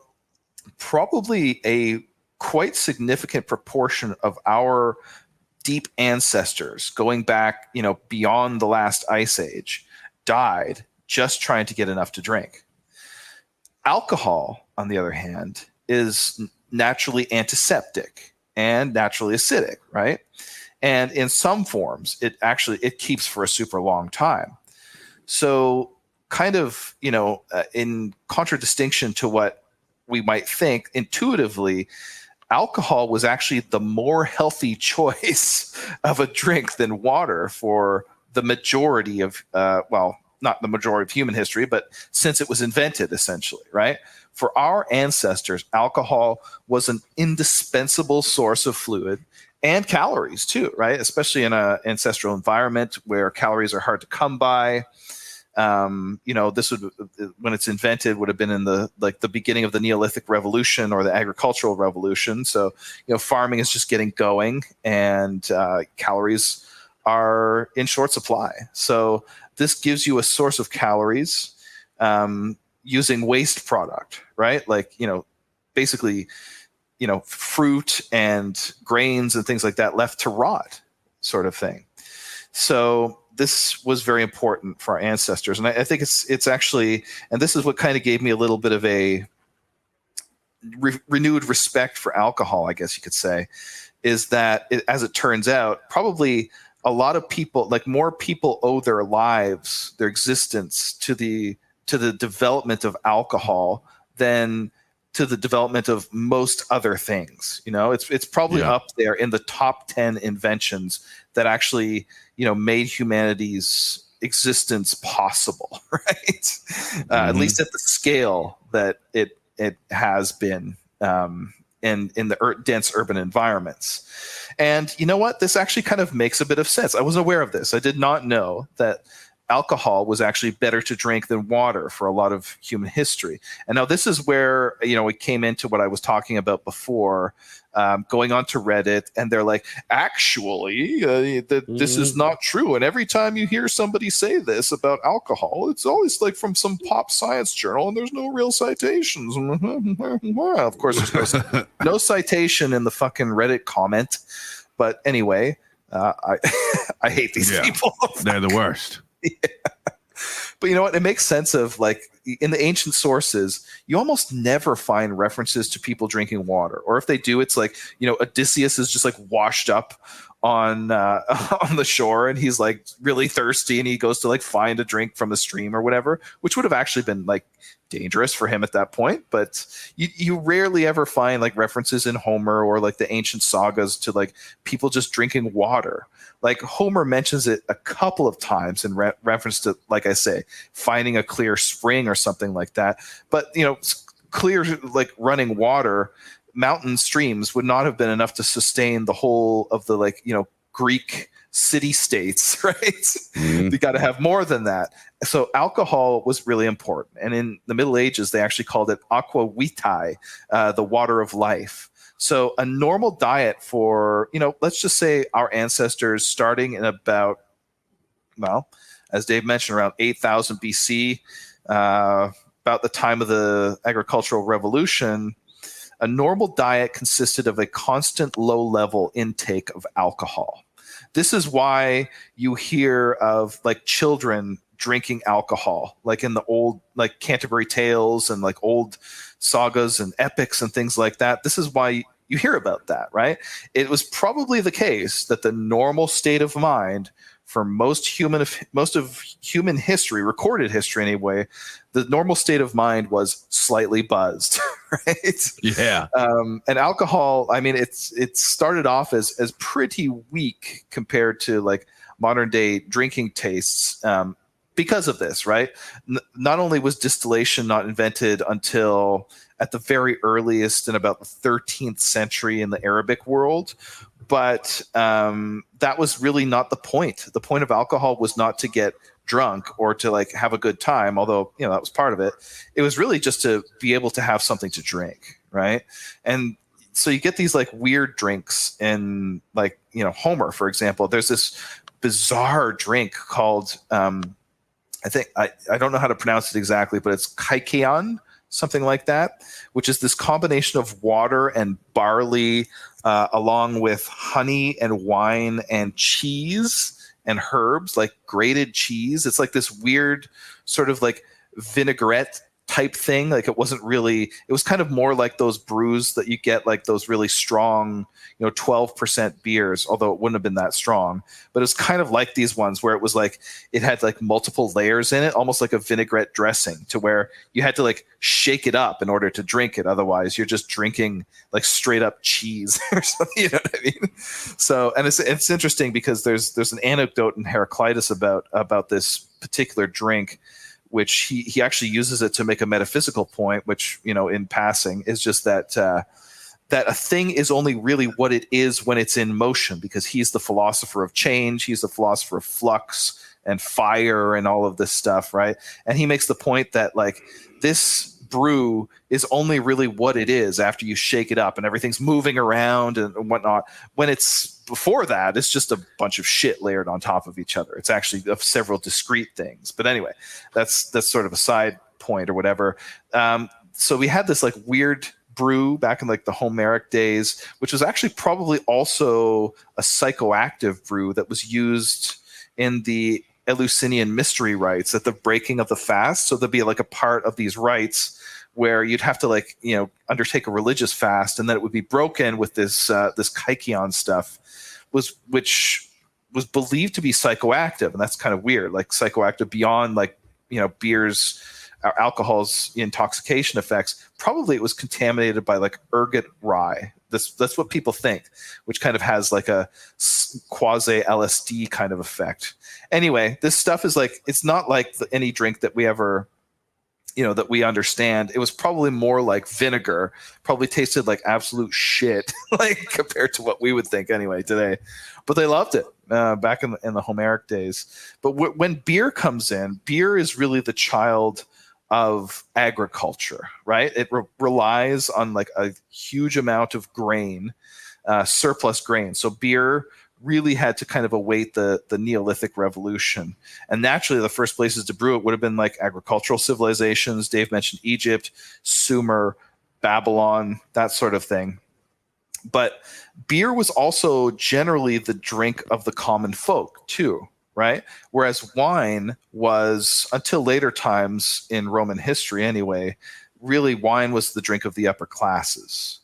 [SPEAKER 2] probably a quite significant proportion of our deep ancestors going back, beyond the last ice age, died just trying to get enough to drink. Alcohol, on the other hand, is naturally antiseptic and naturally acidic, right? And in some forms, it keeps for a super long time. So kind of, in contradistinction to what we might think intuitively, alcohol was actually the more healthy choice of a drink than water for the majority of, not the majority of human history, but since it was invented, essentially, right? For our ancestors, alcohol was an indispensable source of fluid and calories too, right? Especially in an ancestral environment where calories are hard to come by. This would, when it's invented, would have been in the beginning of the Neolithic Revolution or the Agricultural Revolution. So, farming is just getting going, and calories are in short supply. So this gives you a source of calories using waste product, right? Basically, fruit and grains and things like that left to rot, sort of thing. So this was very important for our ancestors. And I think it's actually, and this is what kind of gave me a little bit of a renewed respect for alcohol, I guess you could say, is that as it turns out, probably a lot of people, more people owe their lives, their existence to the development of alcohol than to the development of most other things. It's probably up there in the top 10 inventions that actually, made humanity's existence possible, right? At least at the scale that it has been in the dense urban environments. And you know what? This actually kind of makes a bit of sense. I was aware of this. I did not know that alcohol was actually better to drink than water for a lot of human history. And now this is where, it came into what I was talking about before, going onto Reddit, and they're like, actually, this is not true. And every time you hear somebody say this about alcohol, it's always like from some pop science journal, and there's no real citations. Of course, there's no citation in the fucking Reddit comment. But anyway, I hate these people.
[SPEAKER 1] They're the worst.
[SPEAKER 2] Yeah. But you know what? It makes sense of in the ancient sources, you almost never find references to people drinking water. Or if they do, it's Odysseus is just washed up on the shore, and he's really thirsty, and he goes to find a drink from a stream or whatever, which would have actually been dangerous for him at that point, but you rarely ever find like references in Homer or like the ancient sagas to like people just drinking water. Like Homer mentions it a couple of times in reference to, like I say, finding a clear spring or something like that. But, you know, clear like running water, mountain streams would not have been enough to sustain the whole of the, like, you know, Greek city states, right? You got to have more than that. So alcohol was really important. And in the Middle Ages, they actually called it aqua vitae, the water of life. So a normal diet for, you know, let's just say our ancestors starting in about, well, as Dave mentioned, around 8,000 BC, about the time of the agricultural revolution, a normal diet consisted of a constant low-level intake of alcohol. This is why you hear of like children drinking alcohol, like in the old like Canterbury Tales and like old sagas and epics and things like that. This is why you hear about that, right? It was probably the case that the normal state of mind for most of human history, recorded history anyway, the normal state of mind was slightly buzzed, right?
[SPEAKER 1] Yeah.
[SPEAKER 2] And alcohol, I mean, it started off as pretty weak compared to like modern day drinking tastes because of this, right? Not only was distillation not invented until at the very earliest in about the 13th century in the Arabic world, but that was really not the point. The point of alcohol was not to get drunk or to like have a good time, although, you know, that was part of it. It was really just to be able to have something to drink, right? And so you get these like weird drinks in, like, you know, Homer, for example. There's this bizarre drink called I think I don't know how to pronounce it exactly, but it's kaikion, something like that, which is this combination of water and barley along with honey and wine and cheese and herbs, like grated cheese. It's like this weird sort of like vinaigrette type thing. Like it was kind of more like those brews that you get, like those really strong, you know, 12% beers, although it wouldn't have been that strong. But it was kind of like these ones where it was like, it had like multiple layers in it, almost like a vinaigrette dressing, to where you had to like shake it up in order to drink it. Otherwise you're just drinking like straight up cheese or something, you know what I mean? So, and it's interesting because there's an anecdote in Heraclitus about this particular drink, which he actually uses it to make a metaphysical point, which, you know, in passing, is just that that a thing is only really what it is when it's in motion, because he's the philosopher of change, he's the philosopher of flux and fire and all of this stuff, right? And he makes the point that like this brew is only really what it is after you shake it up and everything's moving around and whatnot. When it's before that, it's just a bunch of shit layered on top of each other. It's actually of several discrete things. But anyway, that's sort of a side point or whatever. So we had this like weird brew back in like the Homeric days, which was actually probably also a psychoactive brew that was used in the Eleusinian mystery rites at the breaking of the fast. So there'd be like a part of these rites where you'd have to like, you know, undertake a religious fast, and then it would be broken with this kaikion stuff, which was believed to be psychoactive. And that's kind of weird, like psychoactive beyond like, you know, beer's or alcohol's intoxication effects. Probably it was contaminated by like ergot rye. That's what people think, which kind of has like a quasi LSD kind of effect. Anyway, this stuff is like, it's not like any drink that we ever, you know, that we understand. It was probably more like vinegar, probably tasted like absolute shit, like compared to what we would think anyway today. But they loved it back in the Homeric days. But when beer comes in, beer is really the child of agriculture, right? It relies on like a huge amount of grain, surplus grain. So beer really had to kind of await the Neolithic revolution. And naturally, the first places to brew it would have been like agricultural civilizations. Dave mentioned Egypt, Sumer, Babylon, that sort of thing. But beer was also generally the drink of the common folk too, right? Whereas wine was, until later times in Roman history anyway, really wine was the drink of the upper classes.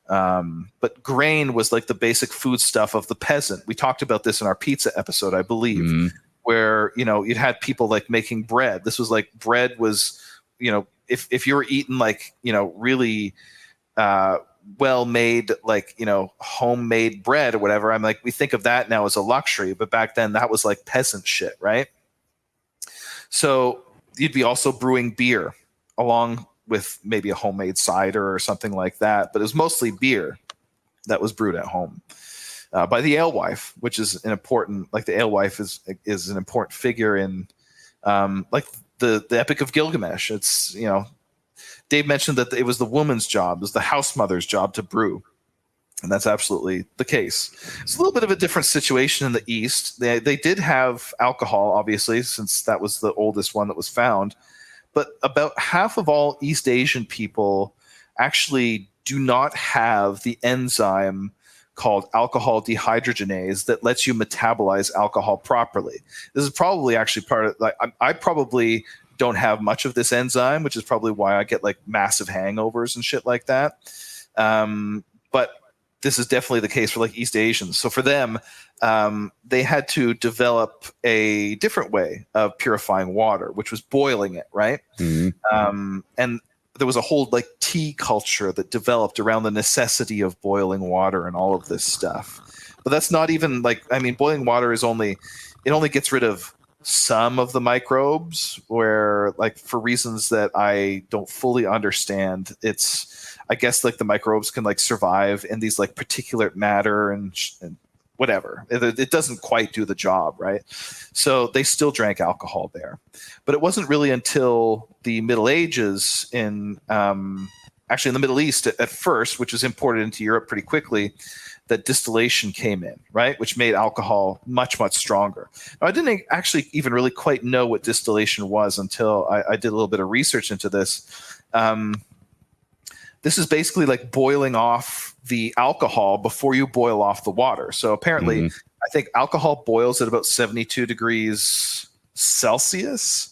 [SPEAKER 2] But grain was like the basic food stuff of the peasant. We talked about this in our pizza episode, I believe, where, you know, you'd had people like making bread. This was like bread was, you know, if you're eating like, really well made, like, homemade bread or whatever, I'm like, we think of that now as a luxury, but back then that was like peasant shit, right? So you'd be also brewing beer along with maybe a homemade cider or something like that, but it was mostly beer that was brewed at home by the alewife, which is an important, like the alewife is an important figure in like the Epic of Gilgamesh. It's, Dave mentioned that it was the woman's job, it was the house mother's job to brew. And that's absolutely the case. It's a little bit of a different situation in the East. They did have alcohol, obviously, since that was the oldest one that was found. But about half of all East Asian people actually do not have the enzyme called alcohol dehydrogenase that lets you metabolize alcohol properly. This is probably actually part of, like, I probably don't have much of this enzyme, which is probably why I get like massive hangovers and shit like that. But this is definitely the case for like East Asians. So for them, they had to develop a different way of purifying water, which was boiling it, right? Mm-hmm. And there was a whole like tea culture that developed around the necessity of boiling water and all of this stuff. But that's not even like, I mean, boiling water it only gets rid of some of the microbes, where like for reasons that I don't fully understand, it's, I guess like the microbes can like survive in these like particulate matter and whatever. It doesn't quite do the job, right? So they still drank alcohol there. But it wasn't really until the Middle Ages actually in the Middle East at first, which was imported into Europe pretty quickly, that distillation came in, right? Which made alcohol much, much stronger. Now, I didn't actually even really quite know what distillation was until I did a little bit of research into this. This is basically like boiling off the alcohol before you boil off the water. So apparently, I think alcohol boils at about 72 degrees Celsius.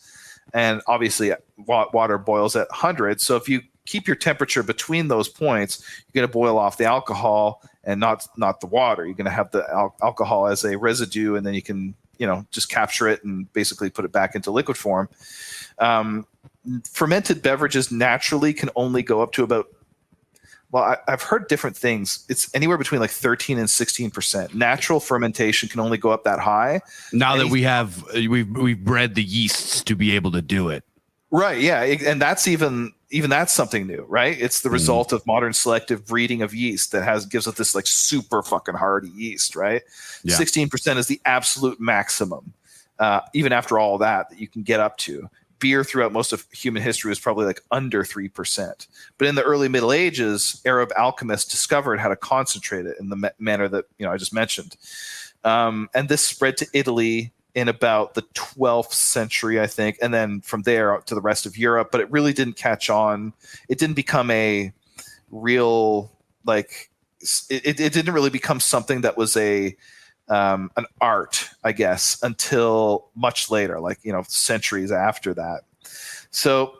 [SPEAKER 2] And obviously, water boils at 100. So if you keep your temperature between those points, you're going to boil off the alcohol and not the water. You're going to have the alcohol as a residue, and then you can just capture it and basically put it back into liquid form. Fermented beverages naturally can only go up to about, well, I've heard different things. It's anywhere between like 13 and 16%. Natural fermentation can only go up that high.
[SPEAKER 1] Now that we've bred the yeasts to be able to do it.
[SPEAKER 2] Right. Yeah. And that's even that's something new, right? It's the result of modern selective breeding of yeast that gives us this like super fucking hardy yeast, right? Yeah. 16% is the absolute maximum. Even after all that you can get up to. Beer throughout most of human history was probably like under 3%. But in the early Middle Ages, Arab alchemists discovered how to concentrate it in the manner that I just mentioned. And this spread to Italy in about the 12th century, I think, and then from there out to the rest of Europe. But it really didn't catch on. It didn't become a real, like, it didn't really become something that was an art, I guess, until much later, like, centuries after that. So,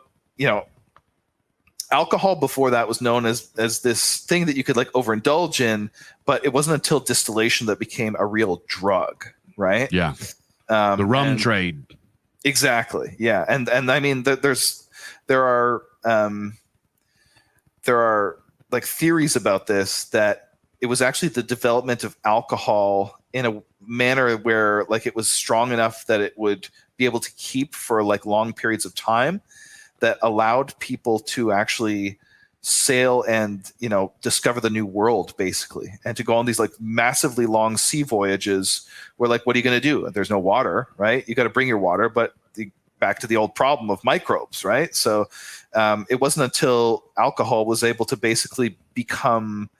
[SPEAKER 2] alcohol before that was known as this thing that you could like overindulge in, but it wasn't until distillation that became a real drug, right?
[SPEAKER 1] Yeah. The rum trade.
[SPEAKER 2] Exactly. Yeah. And I mean, there are like theories about this, that it was actually the development of alcohol in a manner where like it was strong enough that it would be able to keep for like long periods of time, that allowed people to actually sail and discover the new world, basically, and to go on these like massively long sea voyages where, like, what are you going to do? There's no water, right? You got to bring your water, but back to the old problem of microbes, right? So it wasn't until alcohol was able to basically become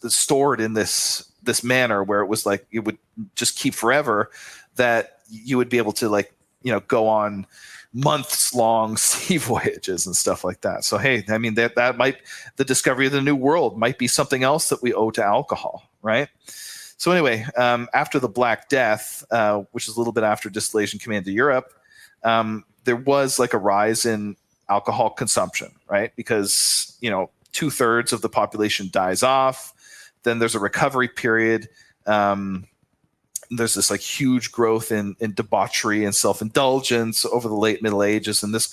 [SPEAKER 2] stored in this manner where it was like it would just keep forever, that you would be able to like go on months long sea voyages and stuff like that. So hey, I mean, that might, the discovery of the new world might be something else that we owe to alcohol, right? So anyway, after the Black Death, which is a little bit after distillation came into Europe, there was like a rise in alcohol consumption, right? Because 2/3 of the population dies off. Then there's a recovery period. there's this like huge growth in debauchery and self-indulgence over the late Middle Ages, and this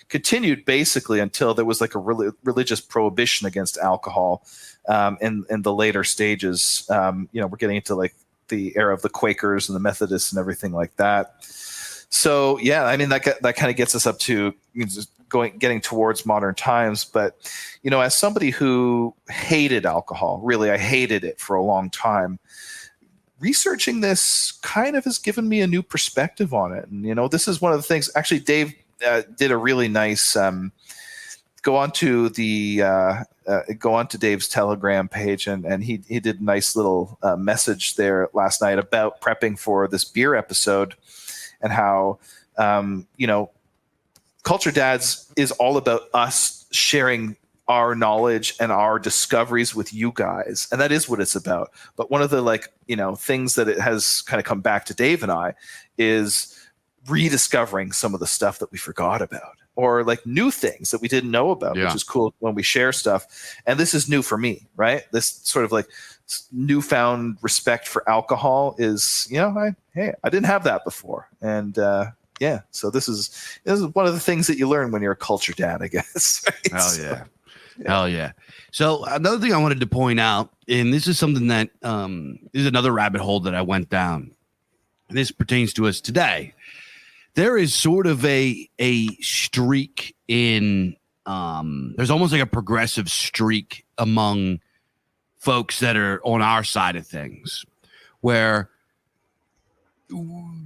[SPEAKER 2] continued basically until there was like a religious prohibition against alcohol in the later stages. We're getting into like the era of the Quakers and the Methodists and everything like that. So yeah, I mean that kind of gets us up to getting towards modern times. But as somebody who hated alcohol, really, I hated it for a long time. Researching this kind of has given me a new perspective on it. And, this is one of the things, actually, Dave did a really nice, go on to Dave's Telegram page. And he did a nice little message there last night about prepping for this beer episode and how, Culture Dads is all about us sharing our knowledge and our discoveries with you guys, and that is what it's about. But one of the things that it has kind of come back to Dave and I is rediscovering some of the stuff that we forgot about, or like new things that we didn't know about, which is cool when we share stuff. And this is new for me, right? This sort of like newfound respect for alcohol is, I didn't have that before. And so this is one of the things that you learn when you're a culture dad, I guess. Right?
[SPEAKER 1] Hell yeah. Hell yeah. So another thing I wanted to point out, and this is something that is another rabbit hole that I went down. This pertains to us today. There is sort of a streak in there's almost like a progressive streak among folks that are on our side of things, where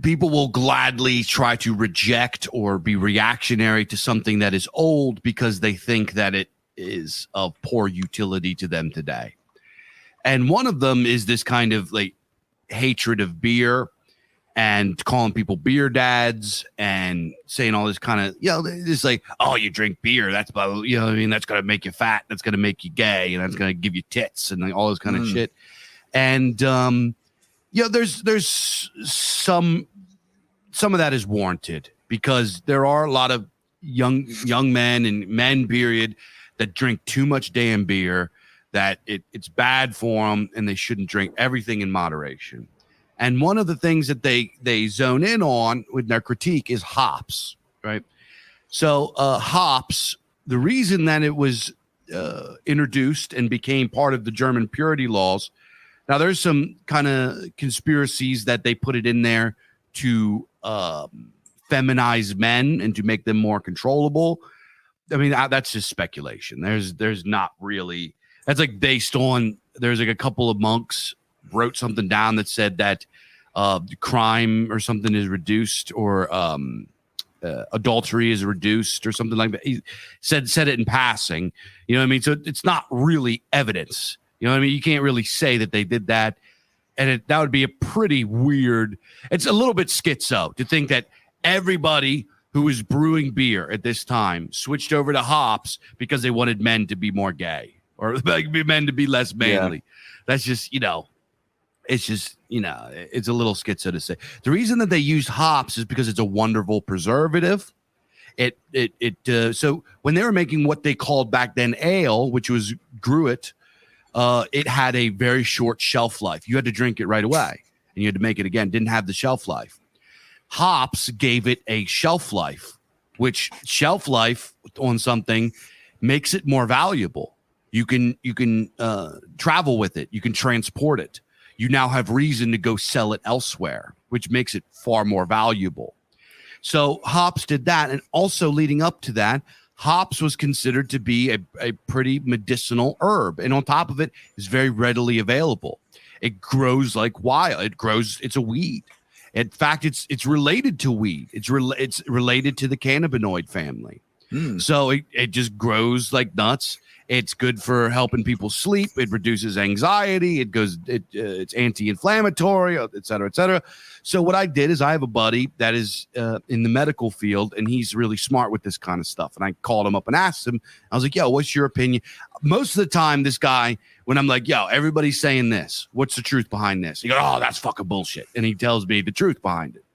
[SPEAKER 1] people will gladly try to reject or be reactionary to something that is old because they think that it is of poor utility to them today. And one of them is this kind of like hatred of beer and calling people beer dads and saying all this kind of, it's like, oh, you drink beer, that's that's going to make you fat, that's going to make you gay, and that's going to give you tits and all this kind of shit. And there's some of that is warranted, because there are a lot of young men and men period that drink too much damn beer, that it's bad for them, and they shouldn't drink everything in moderation. And one of the things that they zone in on with their critique is hops, right? So hops, the reason that it was introduced and became part of the German purity laws. Now, there's some kind of conspiracies that they put it in there to feminize men and to make them more controllable. I mean, that's just speculation. There's not really, that's like based on, there's like a couple of monks wrote something down that said that crime or something is reduced, or adultery is reduced or something like that. He said it in passing, you know what I mean? So it's not really evidence, you know what I mean? You can't really say that they did that. And that would be a pretty weird, it's a little bit schizo to think that everybody who was brewing beer at this time switched over to hops because they wanted men to be more gay, or men to be less manly. That's just, it's just, it's a little schizo to say. The reason that they used hops is because it's a wonderful preservative. So when they were making what they called back then ale, which was gruit, it had a very short shelf life. You had to drink it right away, and you had to make it again. Didn't have the shelf life. Hops gave it a shelf life, which shelf life on something makes it more valuable. You can travel with it. You can transport it. You now have reason to go sell it elsewhere, which makes it far more valuable. So hops did that. And also leading up to that, hops was considered to be a pretty medicinal herb. And on top of it, is very readily available. It grows like wild. It's a weed. In fact, it's related to weed. It's related to the cannabinoid family. So it just grows like nuts. It's good for helping people sleep. It reduces anxiety. It's anti-inflammatory, et cetera, et cetera. So what I did is, I have a buddy that is in the medical field, and he's really smart with this kind of stuff. And I called him up and asked him, I was like, yo, what's your opinion? Most of the time, this guy, when I'm like, yo, everybody's saying this, what's the truth behind this? He goes, oh, that's fucking bullshit. And he tells me the truth behind it.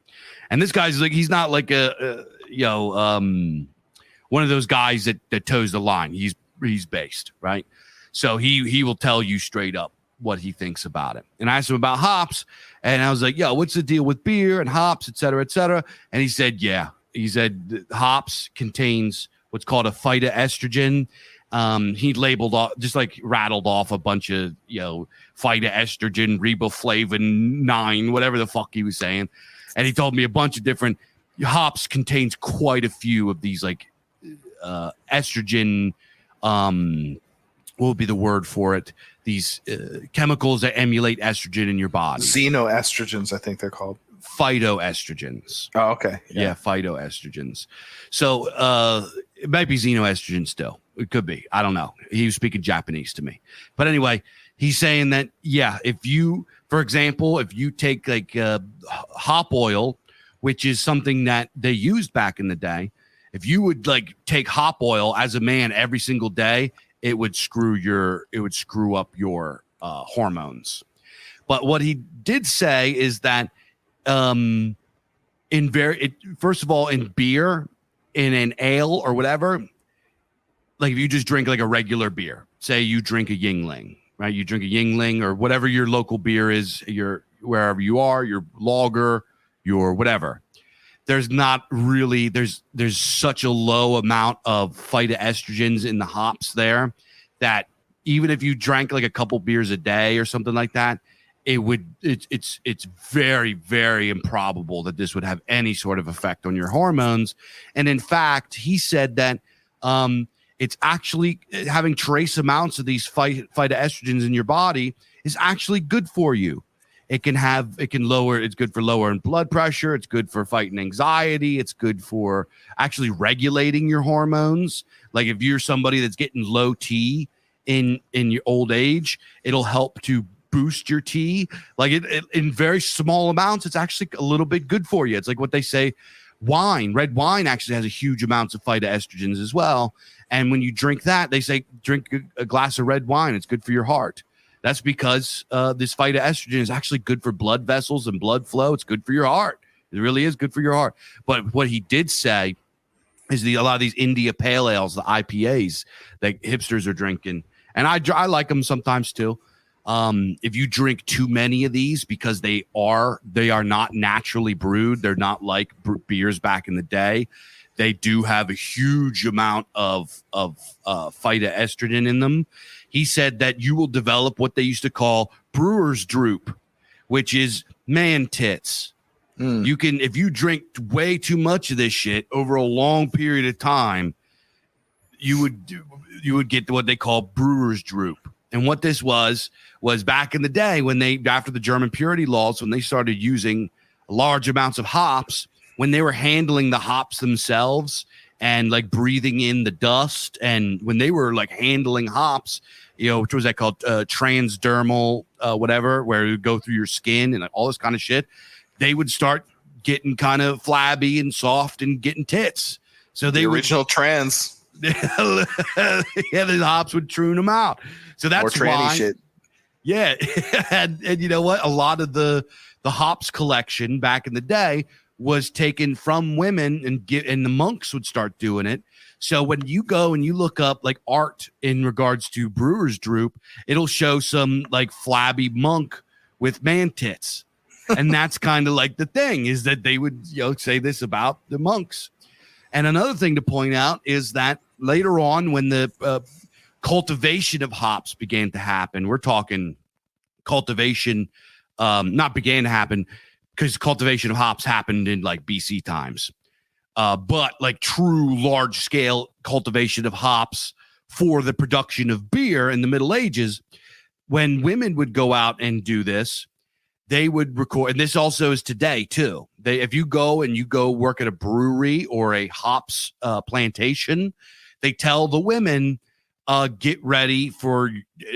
[SPEAKER 1] And this guy's like, he's not like one of those guys that toes the line. He's based, right? So he will tell you straight up, what he thinks about it. And I asked him about hops, and I was like, yo, what's the deal with beer and hops, et cetera, et cetera? And he said, he said hops contains what's called a phytoestrogen. He labeled off, just like rattled off a bunch of, phytoestrogen, riboflavin 9, whatever the fuck he was saying. And he told me a bunch of different hops contains quite a few of these like estrogen, what would be the word for it? These chemicals that emulate estrogen in your body.
[SPEAKER 2] Xenoestrogens, I think they're called.
[SPEAKER 1] Phytoestrogens.
[SPEAKER 2] Oh, okay.
[SPEAKER 1] Yeah, phytoestrogens. So it might be xenoestrogen still. It could be. I don't know. He was speaking Japanese to me. But anyway, he's saying that, if you, for example, if you take like hop oil, which is something that they used back in the day, if you would like take hop oil as a man every single day, it would screw up your hormones. But what he did say is that first of all, in beer, in an ale or whatever, like if you just drink like a regular beer, say you drink a Yingling, right? You drink a Yingling or whatever your local beer is, wherever you are, your lager, your whatever. There's not really, there's such a low amount of phytoestrogens in the hops there that even if you drank like a couple beers a day or something like that, it's very, very improbable that this would have any sort of effect on your hormones. And in fact, he said that it's actually having trace amounts of these phytoestrogens in your body is actually good for you. It's good for lowering blood pressure. It's good for fighting anxiety. It's good for actually regulating your hormones. Like if you're somebody that's getting low T in your old age, it'll help to boost your T. Like it in very small amounts, it's actually a little bit good for you. It's like what they say, red wine actually has a huge amounts of phytoestrogens as well. And when you drink that, they say drink a glass of red wine. It's good for your heart. That's because this phytoestrogen is actually good for blood vessels and blood flow. It's good for your heart. It really is good for your heart. But what he did say is a lot of these India Pale Ales, the IPAs that hipsters are drinking, and I like them sometimes too. If you drink too many of these, because they are not naturally brewed, they're not like beers back in the day. They do have a huge amount of phytoestrogen in them. He said that you will develop what they used to call brewer's droop, which is man tits. You can, if you drink way too much of this shit over a long period of time, you would get what they call brewer's droop. And what this was back in the day when after the German purity laws, when they started using large amounts of hops, when they were handling the hops themselves and like breathing in the dust, and when they were like handling hops, which was that called transdermal, whatever, where it would go through your skin and like, all this kind of shit, they would start getting kind of flabby and soft and getting tits. So the
[SPEAKER 2] original trans.
[SPEAKER 1] The hops would tune them out. So that's why. Shit. Yeah. and you know what? A lot of the hops collection back in the day was taken from women, and the monks would start doing it. So when you go and you look up like art in regards to brewer's droop, it'll show some like flabby monk with man tits. And that's kind of like the thing, is that they would say this about the monks. And another thing to point out is that later on, when the cultivation of hops began to happen, we're talking cultivation, not began to happen, because cultivation of hops happened in like BC times. But like true large scale cultivation of hops for the production of beer in the Middle Ages, when women would go out and do this, they would record, and this also is today too. If you go work at a brewery or a hops plantation, they tell the women, get ready for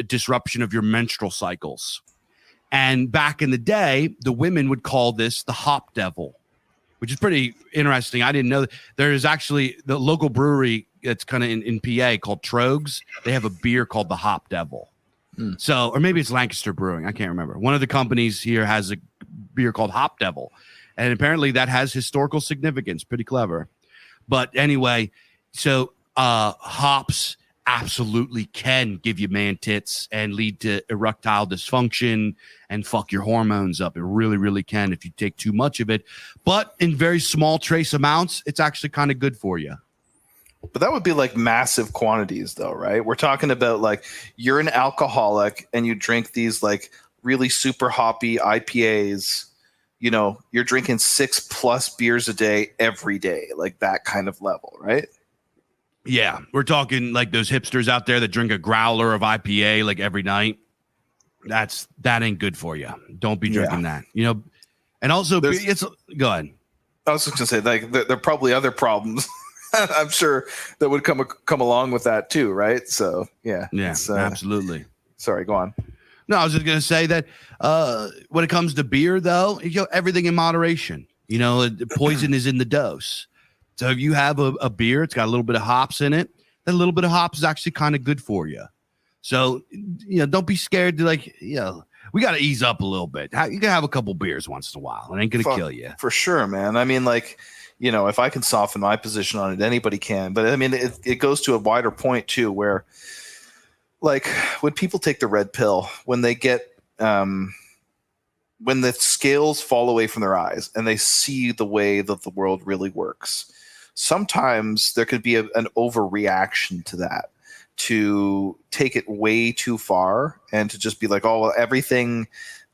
[SPEAKER 1] disruption of your menstrual cycles. And back in the day, the women would call this the hop devil, which is pretty interesting. I didn't know that. There is actually the local brewery that's kind of in PA called Trogs. They have a beer called the Hop Devil. So, or maybe it's Lancaster Brewing. I can't remember. One of the companies here has a beer called Hop Devil, and apparently that has historical significance. Pretty clever. But anyway, so hops absolutely can give you man tits and lead to erectile dysfunction and fuck your hormones up. It really, really can if you take too much of it. But in very small trace amounts, it's actually kind of good for you.
[SPEAKER 2] But that would be like massive quantities, though, right? We're talking about like you're an alcoholic and you drink these like really super hoppy IPAs. You know, you're drinking 6+ beers a day every day, like that kind of level, right?
[SPEAKER 1] Yeah, we're talking like those hipsters out there that drink a growler of IPA like every night. That ain't good for you. Don't be drinking that. You know, and also go ahead.
[SPEAKER 2] I was just gonna say, like, there are probably other problems. I'm sure that would come along with that too, right? So yeah,
[SPEAKER 1] absolutely.
[SPEAKER 2] Sorry, go on.
[SPEAKER 1] No, I was just gonna say that when it comes to beer, though, everything in moderation. You know, the poison is in the dose. So if you have a beer, it's got a little bit of hops in it. That little bit of hops is actually kind of good for you. So, don't be scared to we got to ease up a little bit. You can have a couple beers once in a while. It ain't going to kill you.
[SPEAKER 2] For sure, man. I mean, like, if I can soften my position on it, anybody can. But I mean, it goes to a wider point too, where like when people take the red pill, when they get, when the scales fall away from their eyes and they see the way that the world really works, sometimes there could be an overreaction to that, to take it way too far and to just be like, oh, well, everything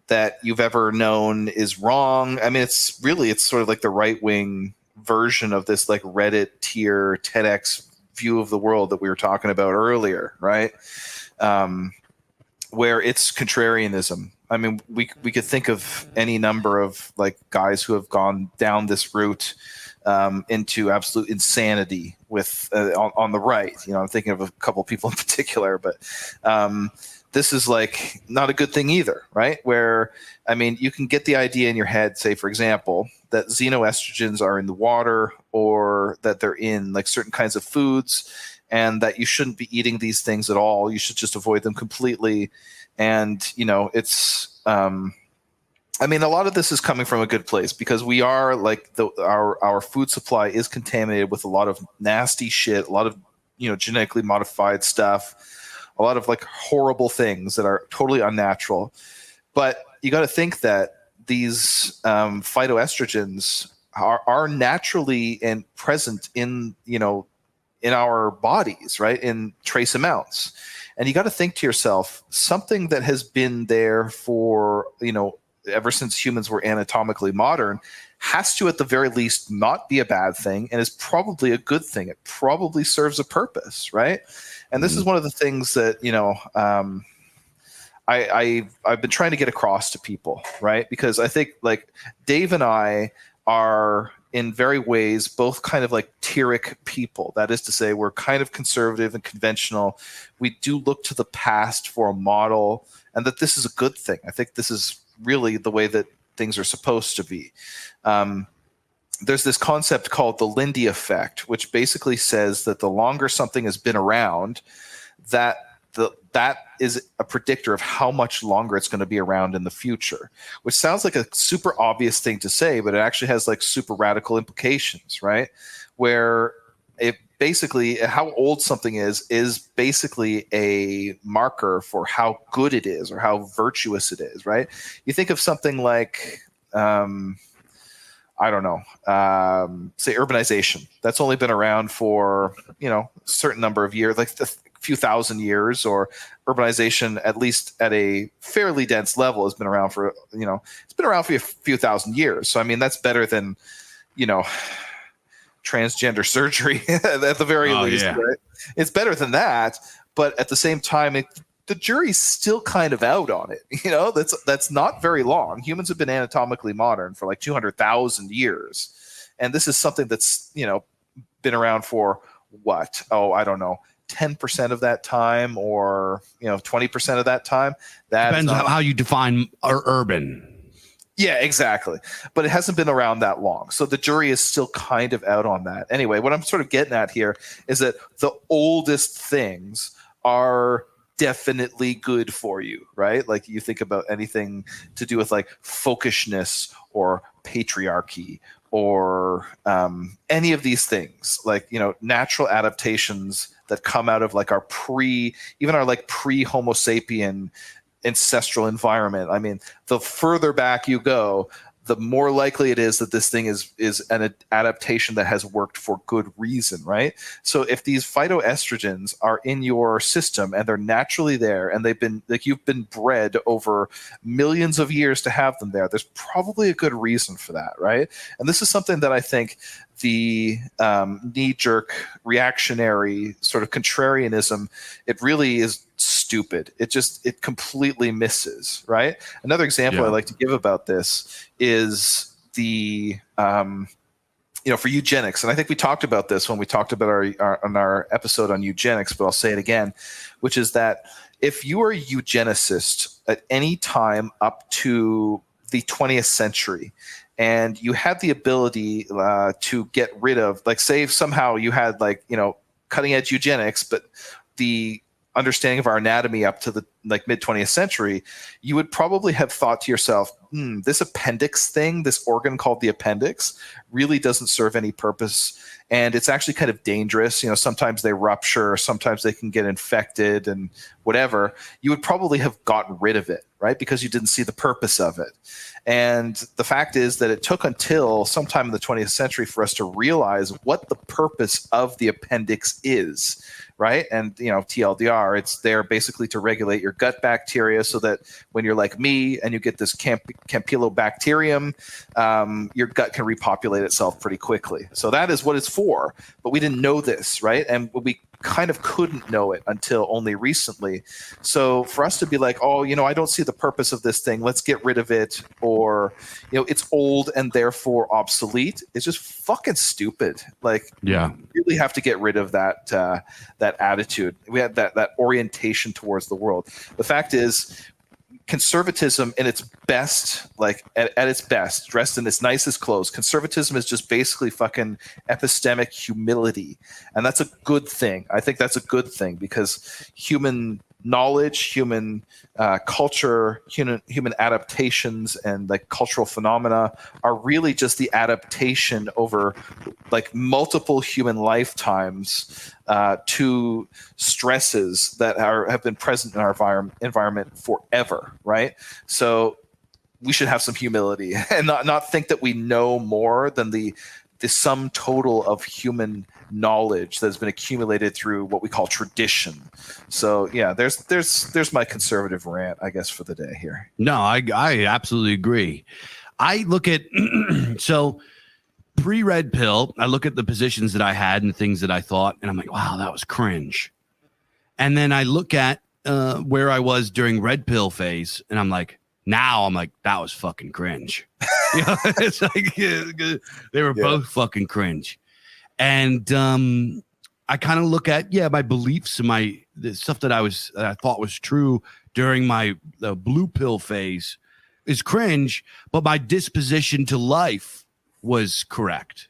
[SPEAKER 2] that you've ever known is wrong. I mean, it's sort of like the right-wing version of this like Reddit tier TEDx view of the world that we were talking about earlier, right? Where it's contrarianism. I mean, we could think of any number of like guys who have gone down this route into absolute insanity with on the right. I'm thinking of a couple of people in particular, but this is like not a good thing either, right? Where, I mean, you can get the idea in your head, say, for example, that xenoestrogens are in the water or that they're in like certain kinds of foods and that you shouldn't be eating these things at all. You should just avoid them completely. And, it's, I mean, a lot of this is coming from a good place because we are like our food supply is contaminated with a lot of nasty shit, a lot of, genetically modified stuff, a lot of like horrible things that are totally unnatural. But you got to think that these phytoestrogens are naturally and present in, in our bodies, right? In trace amounts. And you got to think to yourself, something that has been there for, ever since humans were anatomically modern has to, at the very least, not be a bad thing and is probably a good thing. It probably serves a purpose, right? And this is one of the things that, I've been trying to get across to people, right? Because I think like Dave and I are in very ways both kind of like Tyrrhic people. That is to say, we're kind of conservative and conventional. We do look to the past for a model, and that this is a good thing. I think this is really the way that things are supposed to be. There's this concept called the Lindy effect, which basically says that the longer something has been around, that is a predictor of how much longer it's going to be around in the future, which sounds like a super obvious thing to say, but it actually has like super radical implications, right? Where it basically, how old something is basically a marker for how good it is or how virtuous it is, right? You think of something like, I don't know, say urbanization. That's only been around for, a certain number of years, like few thousand years, or urbanization, at least at a fairly dense level, has been around for, it's been around for a few thousand years. So, I mean, that's better than, transgender surgery at the very least, right? It's better than that. But at the same time, the jury's still kind of out on it. That's not very long. Humans have been anatomically modern for like 200,000 years. And this is something that's, been around for what? Oh, I don't know. 10% of that time, or 20% of that time. That
[SPEAKER 1] depends on how you define urban.
[SPEAKER 2] Yeah, exactly. But it hasn't been around that long, so the jury is still kind of out on that. Anyway, what I'm sort of getting at here is that the oldest things are definitely good for you, right? Like you think about anything to do with like folkishness or patriarchy or any of these things, like natural adaptations that come out of like our pre-Homo sapien ancestral environment. I mean, the further back you go, the more likely it is that this thing is an adaptation that has worked for good reason, right? So if these phytoestrogens are in your system and they're naturally there, and they've been like you've been bred over millions of years to have them there, there's probably a good reason for that, right? And this is something that I think the knee-jerk reactionary sort of contrarianism, it really is stupid. It completely misses, right? Another example I like to give about this is the for eugenics, and I think we talked about this when we talked about our episode on eugenics, but I'll say it again, which is that if you are a eugenicist at any time up to the 20th century, and you had the ability to get rid of, like, say if somehow you had cutting edge eugenics, but the understanding of our anatomy up to the mid 20th century, you would probably have thought to yourself, this appendix thing, this organ called the appendix, really doesn't serve any purpose, and it's actually kind of dangerous. Sometimes they rupture, sometimes they can get infected and whatever. You would probably have gotten rid of it, right? Because you didn't see the purpose of it. And the fact is that it took until sometime in the 20th century for us to realize what the purpose of the appendix is, right? And, TLDR, it's there basically to regulate your gut bacteria so that when you're like me and you get this Campylobacterium, your gut can repopulate itself pretty quickly. So that is what it's for. But we didn't know this, right? And we kind of couldn't know it until only recently. So for us to be like, I don't see the purpose of this thing, let's get rid of it, or it's old and therefore obsolete, it's just fucking stupid. We really have to get rid of that attitude. We have that orientation towards the world. The fact is, conservatism in its best, at its best, dressed in its nicest clothes, conservatism is just basically fucking epistemic humility. And that's a good thing. I think that's a good thing, because human knowledge, human culture, human adaptations, and cultural phenomena are really just the adaptation over multiple human lifetimes to stresses that have been present in our environment forever, right? So we should have some humility and not think that we know more than the sum total of human knowledge that has been accumulated through what we call tradition. So yeah, there's my conservative rant, I guess, for the day here.
[SPEAKER 1] No, I absolutely agree. I look at so pre-red pill, I look at the positions that I had and the things that I thought, and I'm like, wow, that was cringe. And then I look at where I was during red pill phase, and I'm like, that was fucking cringe. It's like they were both fucking cringe. And I kind of look at my beliefs and the stuff that I thought was true during my blue pill phase is cringe, but my disposition to life was correct.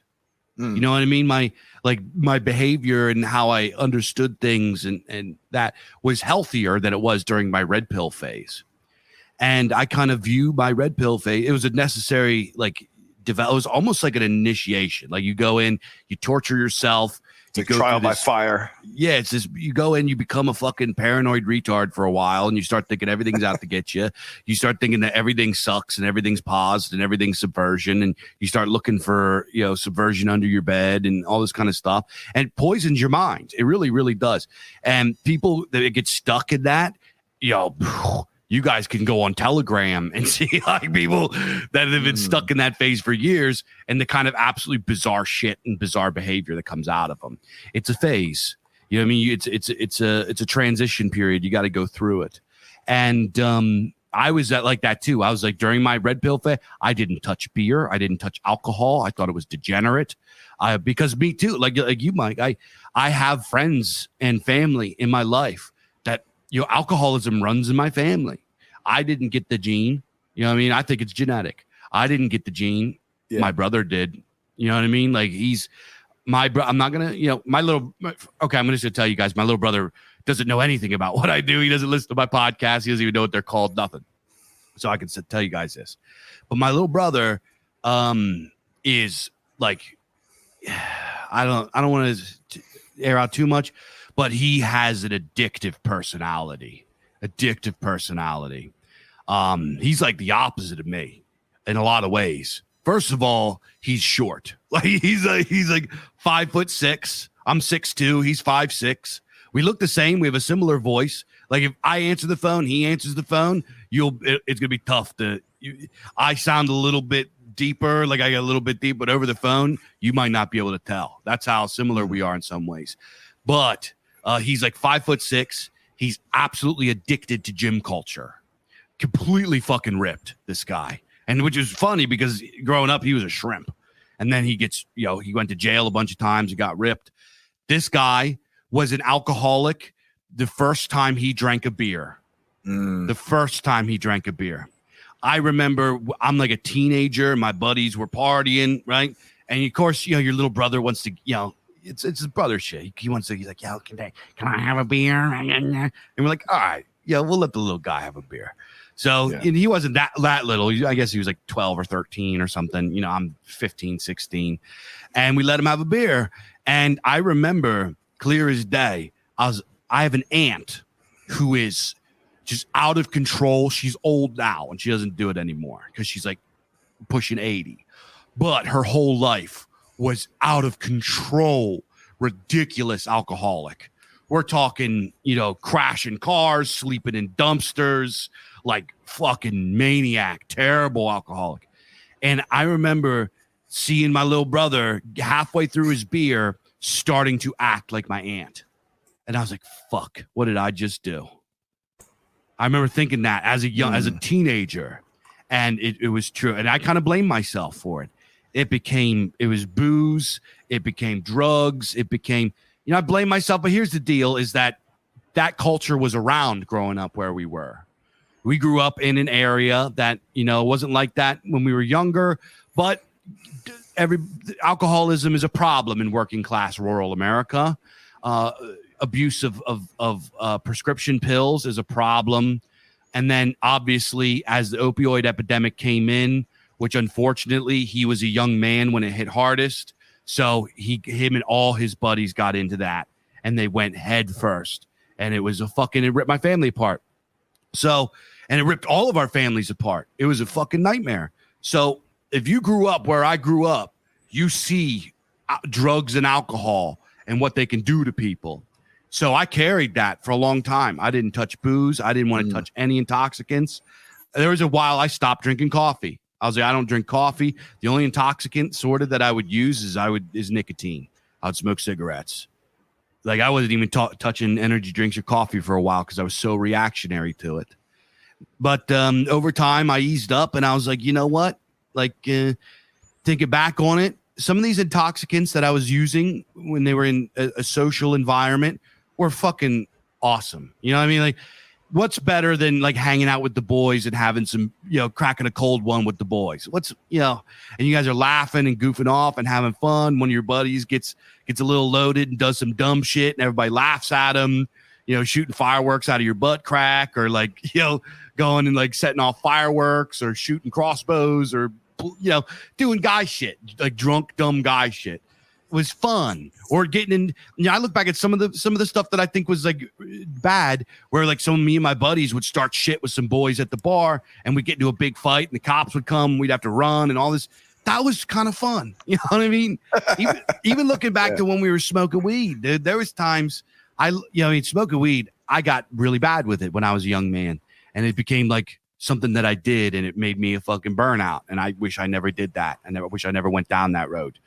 [SPEAKER 1] You know what I mean? My behavior and how I understood things and that was healthier than it was during my red pill phase. And I kind of view my red pill phase, it was a necessary it was almost like an initiation. Like you go in, you torture yourself.
[SPEAKER 2] It's like trial by fire.
[SPEAKER 1] Yeah, it's just you go in, you become a fucking paranoid retard for a while, and you start thinking everything's out to get you. You start thinking that everything sucks and everything's paused and everything's subversion, and you start looking for subversion under your bed and all this kind of stuff, and it poisons your mind. It really, really does. And people that get stuck in that, you guys can go on Telegram and see people that have been stuck in that phase for years and the kind of absolutely bizarre shit and bizarre behavior that comes out of them. It's a phase. You know what I mean? It's a transition period. You got to go through it. And I was like that too. I was like, during my red pill phase, I didn't touch beer. I didn't touch alcohol. I thought it was degenerate. Because me too, like you, Mike, I have friends and family in my life that alcoholism runs in my family. I didn't get the gene. You know what I mean? I think it's genetic. I didn't get the gene. Yeah. My brother did. You know what I mean? He's my brother. I'm not going to, okay, I'm just going to tell you guys, my little brother doesn't know anything about what I do. He doesn't listen to my podcast. He doesn't even know what they're called, nothing. So I can tell you guys this. But my little brother is I don't want to air out too much, but he has an addictive personality. He's like the opposite of me in a lot of ways. First of all, he's short. Like he's like 5'6". I'm 6'2". He's 5'6". We look the same. We have a similar voice. Like if I answer the phone, he answers the phone. It's gonna be tough I sound a little bit deeper, like I get a little bit deep, but over the phone, you might not be able to tell. That's how similar we are in some ways. But he's like 5'6". He's absolutely addicted to gym culture. Completely fucking ripped, this guy. And which is funny because growing up, he was a shrimp. And then he gets, he went to jail a bunch of times. He got ripped. This guy was an alcoholic the first time he drank a beer. The first time he drank a beer. I remember I'm like a teenager. My buddies were partying, right? And of course, your little brother wants to, it's his brother shit. He's like, can I have a beer? And we're like, all right, we'll let the little guy have a beer. So and he wasn't that little. I guess he was like 12 or 13 or something. I'm 15, 16. And we let him have a beer. And I remember clear as day, I have an aunt who is just out of control. She's old now and she doesn't do it anymore because she's like pushing 80. But her whole life was out of control, ridiculous alcoholic. We're talking, crashing cars, sleeping in dumpsters, like fucking maniac, terrible alcoholic. And I remember seeing my little brother halfway through his beer starting to act like my aunt. And I was like, fuck, what did I just do? I remember thinking that as a teenager, and it was true. And I kind of blamed myself for it. It was booze. It became drugs. It became, I blame myself. But here's the deal is that culture was around growing up where we were. We grew up in an area that, wasn't like that when we were younger, but alcoholism is a problem in working class rural America. Abuse of prescription pills is a problem. And then obviously as the opioid epidemic came in, which unfortunately he was a young man when it hit hardest. So him and all his buddies got into that and they went head first. And it was it ripped my family apart. So, and it ripped all of our families apart. It was a fucking nightmare. So if you grew up where I grew up, you see drugs and alcohol and what they can do to people. So I carried that for a long time. I didn't touch booze. I didn't want to touch any intoxicants. There was a while I stopped drinking coffee. I was like, I don't drink coffee. The only intoxicant sort of that I would use is nicotine. I would smoke cigarettes. Like I wasn't even touching energy drinks or coffee for a while because I was so reactionary to it. But over time, I eased up and I was like, you know what? Like thinking back on it, some of these intoxicants that I was using when they were in a social environment were fucking awesome. You know what I mean? Like, what's better than like hanging out with the boys and having some, cracking a cold one with the boys? And you guys are laughing and goofing off and having fun. One of your buddies gets a little loaded and does some dumb shit and everybody laughs at him, shooting fireworks out of your butt crack or like, going and like setting off fireworks or shooting crossbows or, doing guy shit, like drunk, dumb guy shit. It was fun. Or getting in, I look back at some of the stuff that I think was like bad, where like me and my buddies would start shit with some boys at the bar and we'd get into a big fight and the cops would come, we'd have to run and all this. That was kind of fun. You know what I mean? Even looking back to when we were smoking weed, dude, there was times smoking weed, I got really bad with it when I was a young man and it became like something that I did and it made me a fucking burnout. And I wish I never did that. I wish I never went down that road.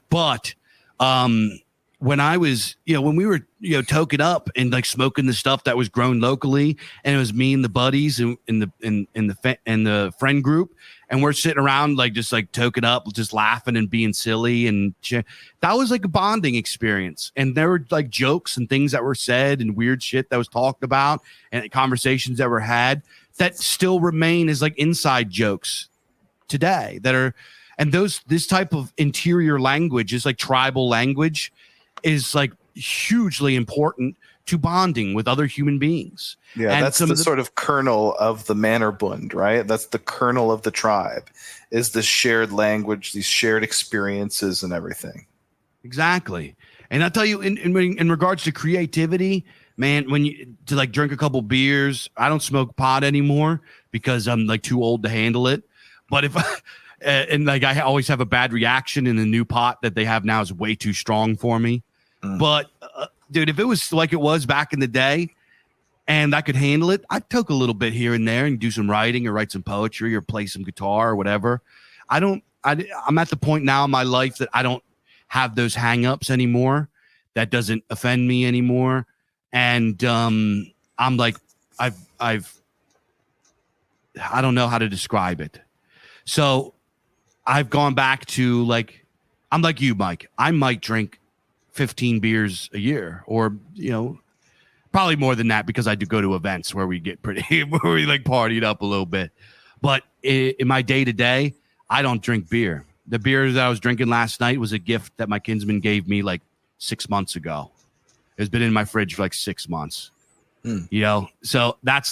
[SPEAKER 1] But when I was, when we were, toking up and like smoking the stuff that was grown locally, and it was me and the buddies in the friend group, and we're sitting around like just like toking up, just laughing and being silly, and that was like a bonding experience. And there were like jokes and things that were said and weird shit that was talked about and conversations that were had that still remain as like inside jokes today that are. And this type of interior language is like tribal language is like hugely important to bonding with other human beings. Yeah,
[SPEAKER 2] and that's the sort of kernel of the Mannerbund, right? That's the kernel of the tribe is this shared language, these shared experiences and everything.
[SPEAKER 1] Exactly. And I'll tell you, in regards to creativity, man, when you to like drink a couple beers, I don't smoke pot anymore because I'm like too old to handle it. But if I, and like I always have a bad reaction, and the new pot that they have now is way too strong for me. But dude, if it was like it was back in the day, and I could handle it, I'd toke a little bit here and there and do some writing or write some poetry or play some guitar or whatever. I'm at the point now in my life that I don't have those hang-ups anymore. That doesn't offend me anymore. And I'm like, I don't know how to describe it. So I've gone back to like, I'm like you, Mike. I might drink 15 beers a year, or, you know, probably more than that, because I do go to events where we get where we like partied up a little bit. But in my day to day, I don't drink beer. The beer that I was drinking last night was a gift that my kinsman gave me like 6 months ago. It's been in my fridge for like 6 months. You know, so that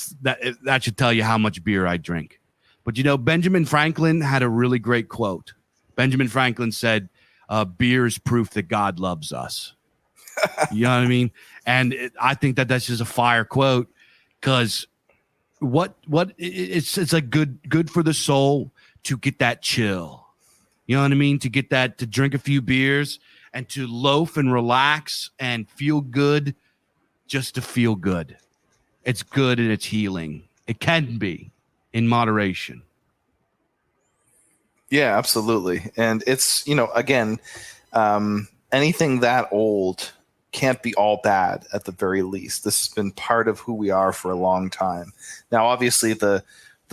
[SPEAKER 1] should tell you how much beer I drink. But, you know, Benjamin Franklin had a really great quote. Benjamin Franklin said, beer is proof that God loves us. You know what I mean? And I think that that's just a fire quote, because it's like good for the soul to get that chill. You know what I mean? To get that, to drink a few beers and to loaf and relax and feel good, just to feel good. It's good and it's healing. It can be in moderation.
[SPEAKER 2] Yeah, absolutely. And it's, you know, again, anything that old can't be all bad at the very least. This has been part of who we are for a long time. Now, obviously, the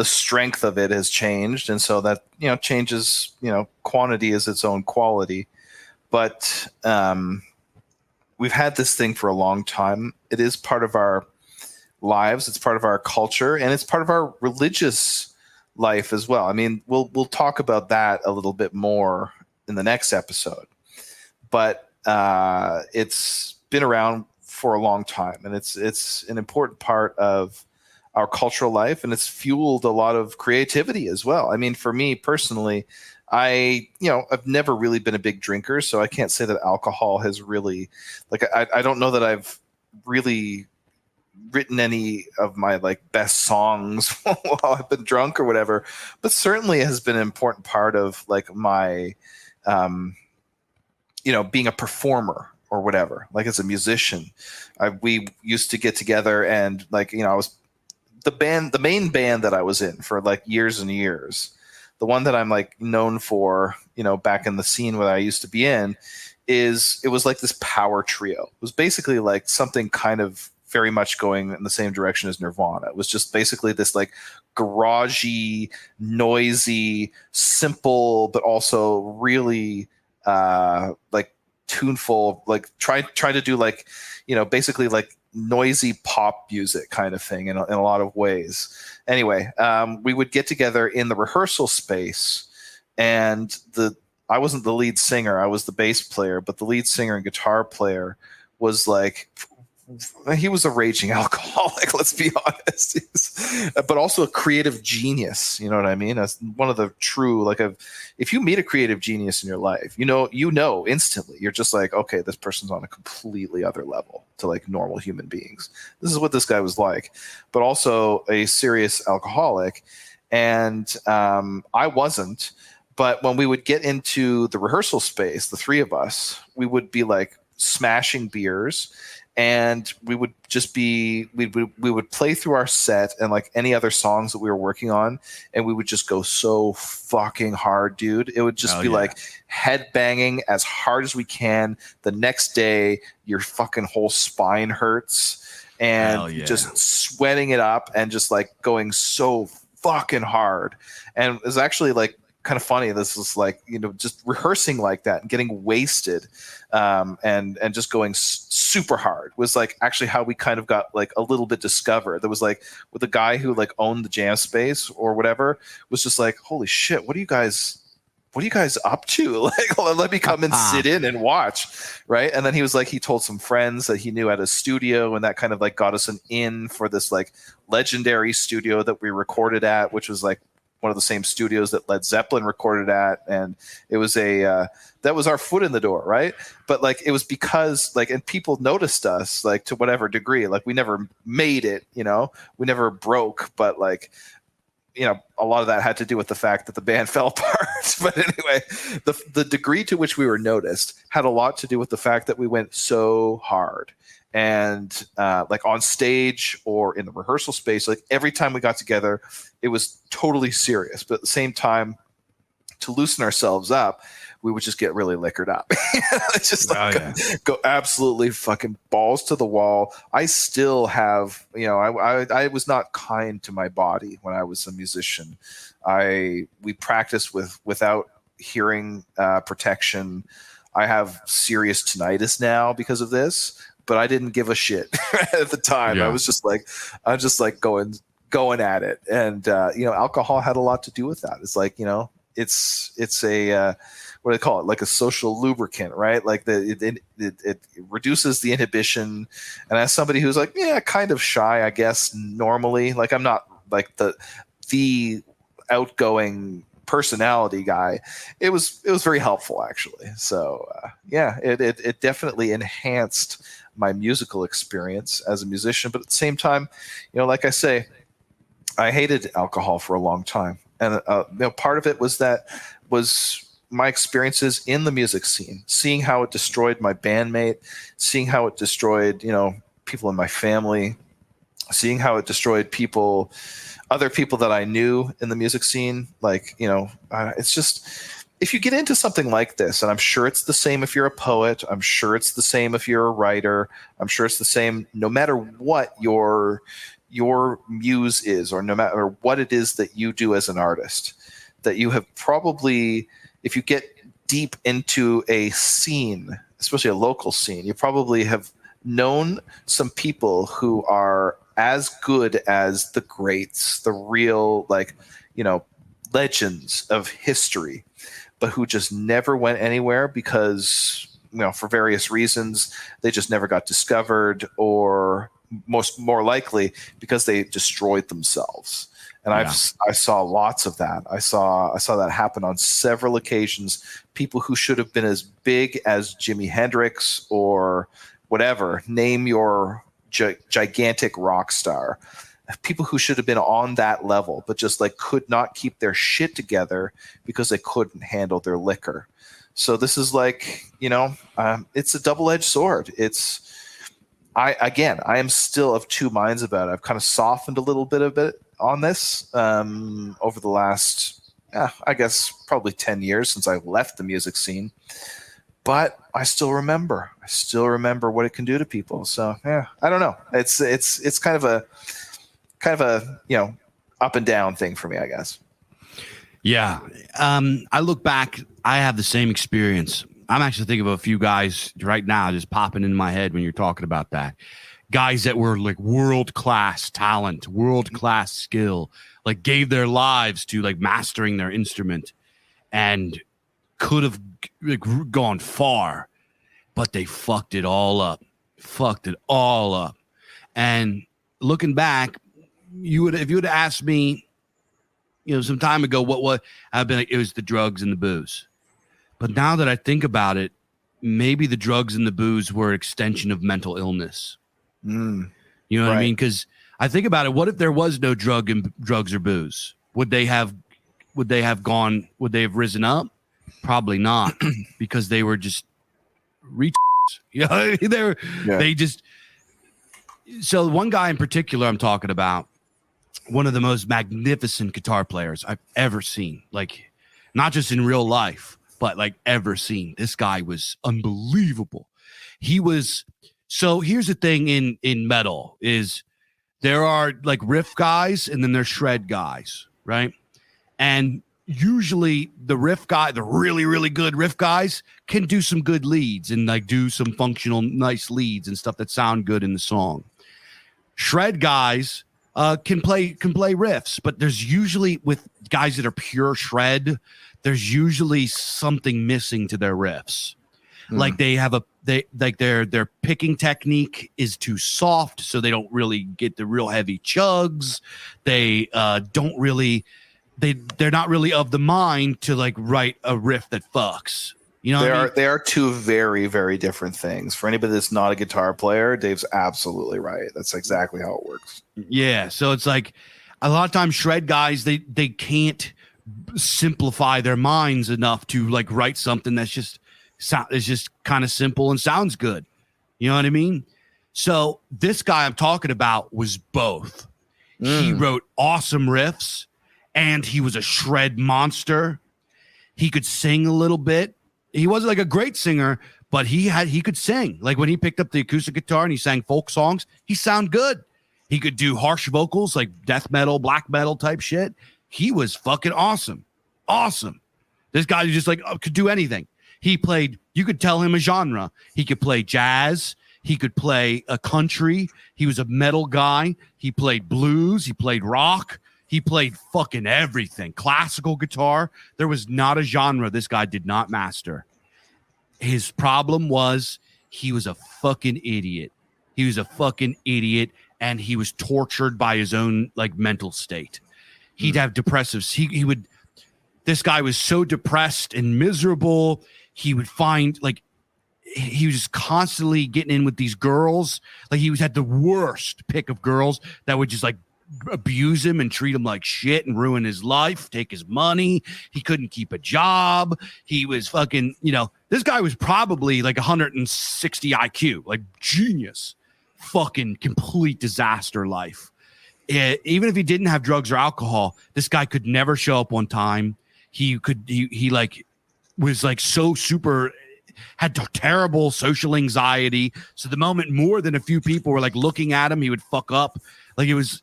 [SPEAKER 2] strength of it has changed, and so that, you know, changes, you know, quantity is its own quality. But we've had this thing for a long time. It is part of our lives. It's part of our culture, and it's part of our religious life as well. I mean, we'll talk about that a little bit more in the next episode. But it's been around for a long time, and it's an important part of our cultural life, and it's fueled a lot of creativity as well. I mean, for me personally, I've never really been a big drinker, so I can't say that alcohol has really, like, I don't know that I've really written any of my like best songs while I've been drunk or whatever, but certainly has been an important part of like my, being a performer or whatever, like as a musician. We used to get together and like, I was the main band that I was in for like years and years. The one that I'm like known for, back in the scene where I used to be in, it was like this power trio. It was basically like something kind of very much going in the same direction as Nirvana. It was just basically this like garagey, noisy, simple, but also really like tuneful, like try to do like, basically like noisy pop music kind of thing in a lot of ways. Anyway, we would get together in the rehearsal space, and I wasn't the lead singer, I was the bass player, but the lead singer and guitar player was like, he was a raging alcoholic, let's be honest. But also a creative genius, you know what I mean? As one of the true, like, if you meet a creative genius in your life, you know instantly. You're just like, okay, this person's on a completely other level to like normal human beings. This is what this guy was like, but also a serious alcoholic. And I wasn't. But when we would get into the rehearsal space, the three of us, we would be like smashing beers. And we would just we would play through our set and like any other songs that we were working on, and we would just go so fucking hard, dude. It would just be like head banging as hard as we can. The next day, your fucking whole spine hurts, and just sweating it up and just like going so fucking hard. And it's actually like kind of funny. This was like, just rehearsing like that and getting wasted, and just going super hard was like actually how we kind of got like a little bit discovered. There was like with the guy who like owned the jam space or whatever was just like, holy shit, what are you guys up to? Like, let me come and sit in and watch. Right. And then he was like, he told some friends that he knew at a studio, and that kind of like got us an in for this like legendary studio that we recorded at, which was like one of the same studios that Led Zeppelin recorded at, and it was that was our foot in the door, right? But like it was because like, and people noticed us like to whatever degree. Like we never made it, you know, we never broke, but like, you know, a lot of that had to do with the fact that the band fell apart. But anyway, the degree to which we were noticed had a lot to do with the fact that we went so hard. And like on stage or in the rehearsal space, like every time we got together, it was totally serious. But at the same time, to loosen ourselves up, we would just get really liquored up. It's just like go absolutely fucking balls to the wall. I still have, you know, I was not kind to my body when I was a musician. We practiced without hearing protection. I have serious tinnitus now because of this, but I didn't give a shit at the time. Yeah. I was just like going at it. And, you know, alcohol had a lot to do with that. It's like, you know, it's a, what do they call it? Like a social lubricant, right? Like it reduces the inhibition. And as somebody who's like, yeah, kind of shy, I guess, normally, like I'm not like the outgoing personality guy. It was very helpful actually. So yeah, it definitely enhanced my musical experience as a musician. But at the same time, you know, like I say, I hated alcohol for a long time. And you know, part of it was my experiences in the music scene, seeing how it destroyed my bandmate, seeing how it destroyed, you know, people in my family, seeing how it destroyed other people that I knew in the music scene. Like, you know, it's just, if you get into something like this, and I'm sure it's the same if you're a poet, I'm sure it's the same if you're a writer, I'm sure it's the same no matter what your muse is, or no matter what it is that you do as an artist, that you have probably, if you get deep into a scene, especially a local scene, you probably have known some people who are as good as the greats, the real, like, you know, legends of history, but who just never went anywhere because, you know, for various reasons, they just never got discovered, or more likely because they destroyed themselves. And yeah. I saw lots of that. I saw that happen on several occasions. People who should have been as big as Jimi Hendrix or whatever, name your gigantic rock star. People who should have been on that level, but just like could not keep their shit together because they couldn't handle their liquor. So this is like, you know, it's a double-edged sword. I am still of two minds about it. I've kind of softened a little bit of it on this over the last, I guess, probably 10 years since I left the music scene. But I still remember what it can do to people. So yeah, I don't know. It's kind of a you know, up and down thing for me, I guess.
[SPEAKER 1] Yeah, I look back. I have the same experience. I'm actually thinking of a few guys right now just popping in my head when you're talking about that. Guys that were like world-class talent, world-class skill, like gave their lives to like mastering their instrument and could have like gone far, but they fucked it all up. And looking back, if you would have asked me, you know, some time ago, what I've been like, it was the drugs and the booze. But now that I think about it, maybe the drugs and the booze were an extension of mental illness. You know what I mean? Because I think about it. What if there was no drugs or booze? Would they have risen up? Probably not, because they were just you know, they just. So one guy in particular I'm talking about, one of the most magnificent guitar players I've ever seen, like not just in real life, but like ever seen. This guy was unbelievable. So here's the thing in metal is there are like riff guys and then there's shred guys, right? And usually the riff guy, the really, really good riff guys can do some good leads and like do some functional, nice leads and stuff that sound good in the song. Shred guys can play riffs, but there's usually, with guys that are pure shred, there's usually something missing to their riffs. Like their picking technique is too soft, so they don't really get the real heavy chugs. They don't really they're not really of the mind to like write a riff that fucks. You know,
[SPEAKER 2] they are two very, very different things. For anybody that's not a guitar player, Dave's absolutely right. That's exactly how it works.
[SPEAKER 1] Yeah, so it's like a lot of times shred guys they can't simplify their minds enough to like write something that's just is just kind of simple and sounds good. You know what I mean? So this guy I'm talking about was both. He wrote awesome riffs and he was a shred monster. He could sing a little bit. He wasn't like a great singer, but he could sing. Like when he picked up the acoustic guitar and he sang folk songs, he sounded good. He could do harsh vocals like death metal, black metal type shit. He was fucking awesome. Awesome. This guy just like could do anything. He played, you could tell him a genre. He could play jazz. He could play a country. He was a metal guy. He played blues. He played rock. He played fucking everything. Classical guitar. There was not a genre this guy did not master. His problem was he was a fucking idiot. He was a fucking idiot, and he was tortured by his own like mental state. He'd have depressives. He would. This guy was so depressed and miserable. He would find like he was just constantly getting in with these girls. Like he had the worst pick of girls that would just like abuse him and treat him like shit and ruin his life, take his money. He couldn't keep a job. He was fucking, you know, this guy was probably like 160 IQ, like genius, fucking complete disaster life. Even if he didn't have drugs or alcohol, this guy could never show up on time. He like was like so super, had terrible social anxiety. So the moment more than a few people were like looking at him, he would fuck up. Like it was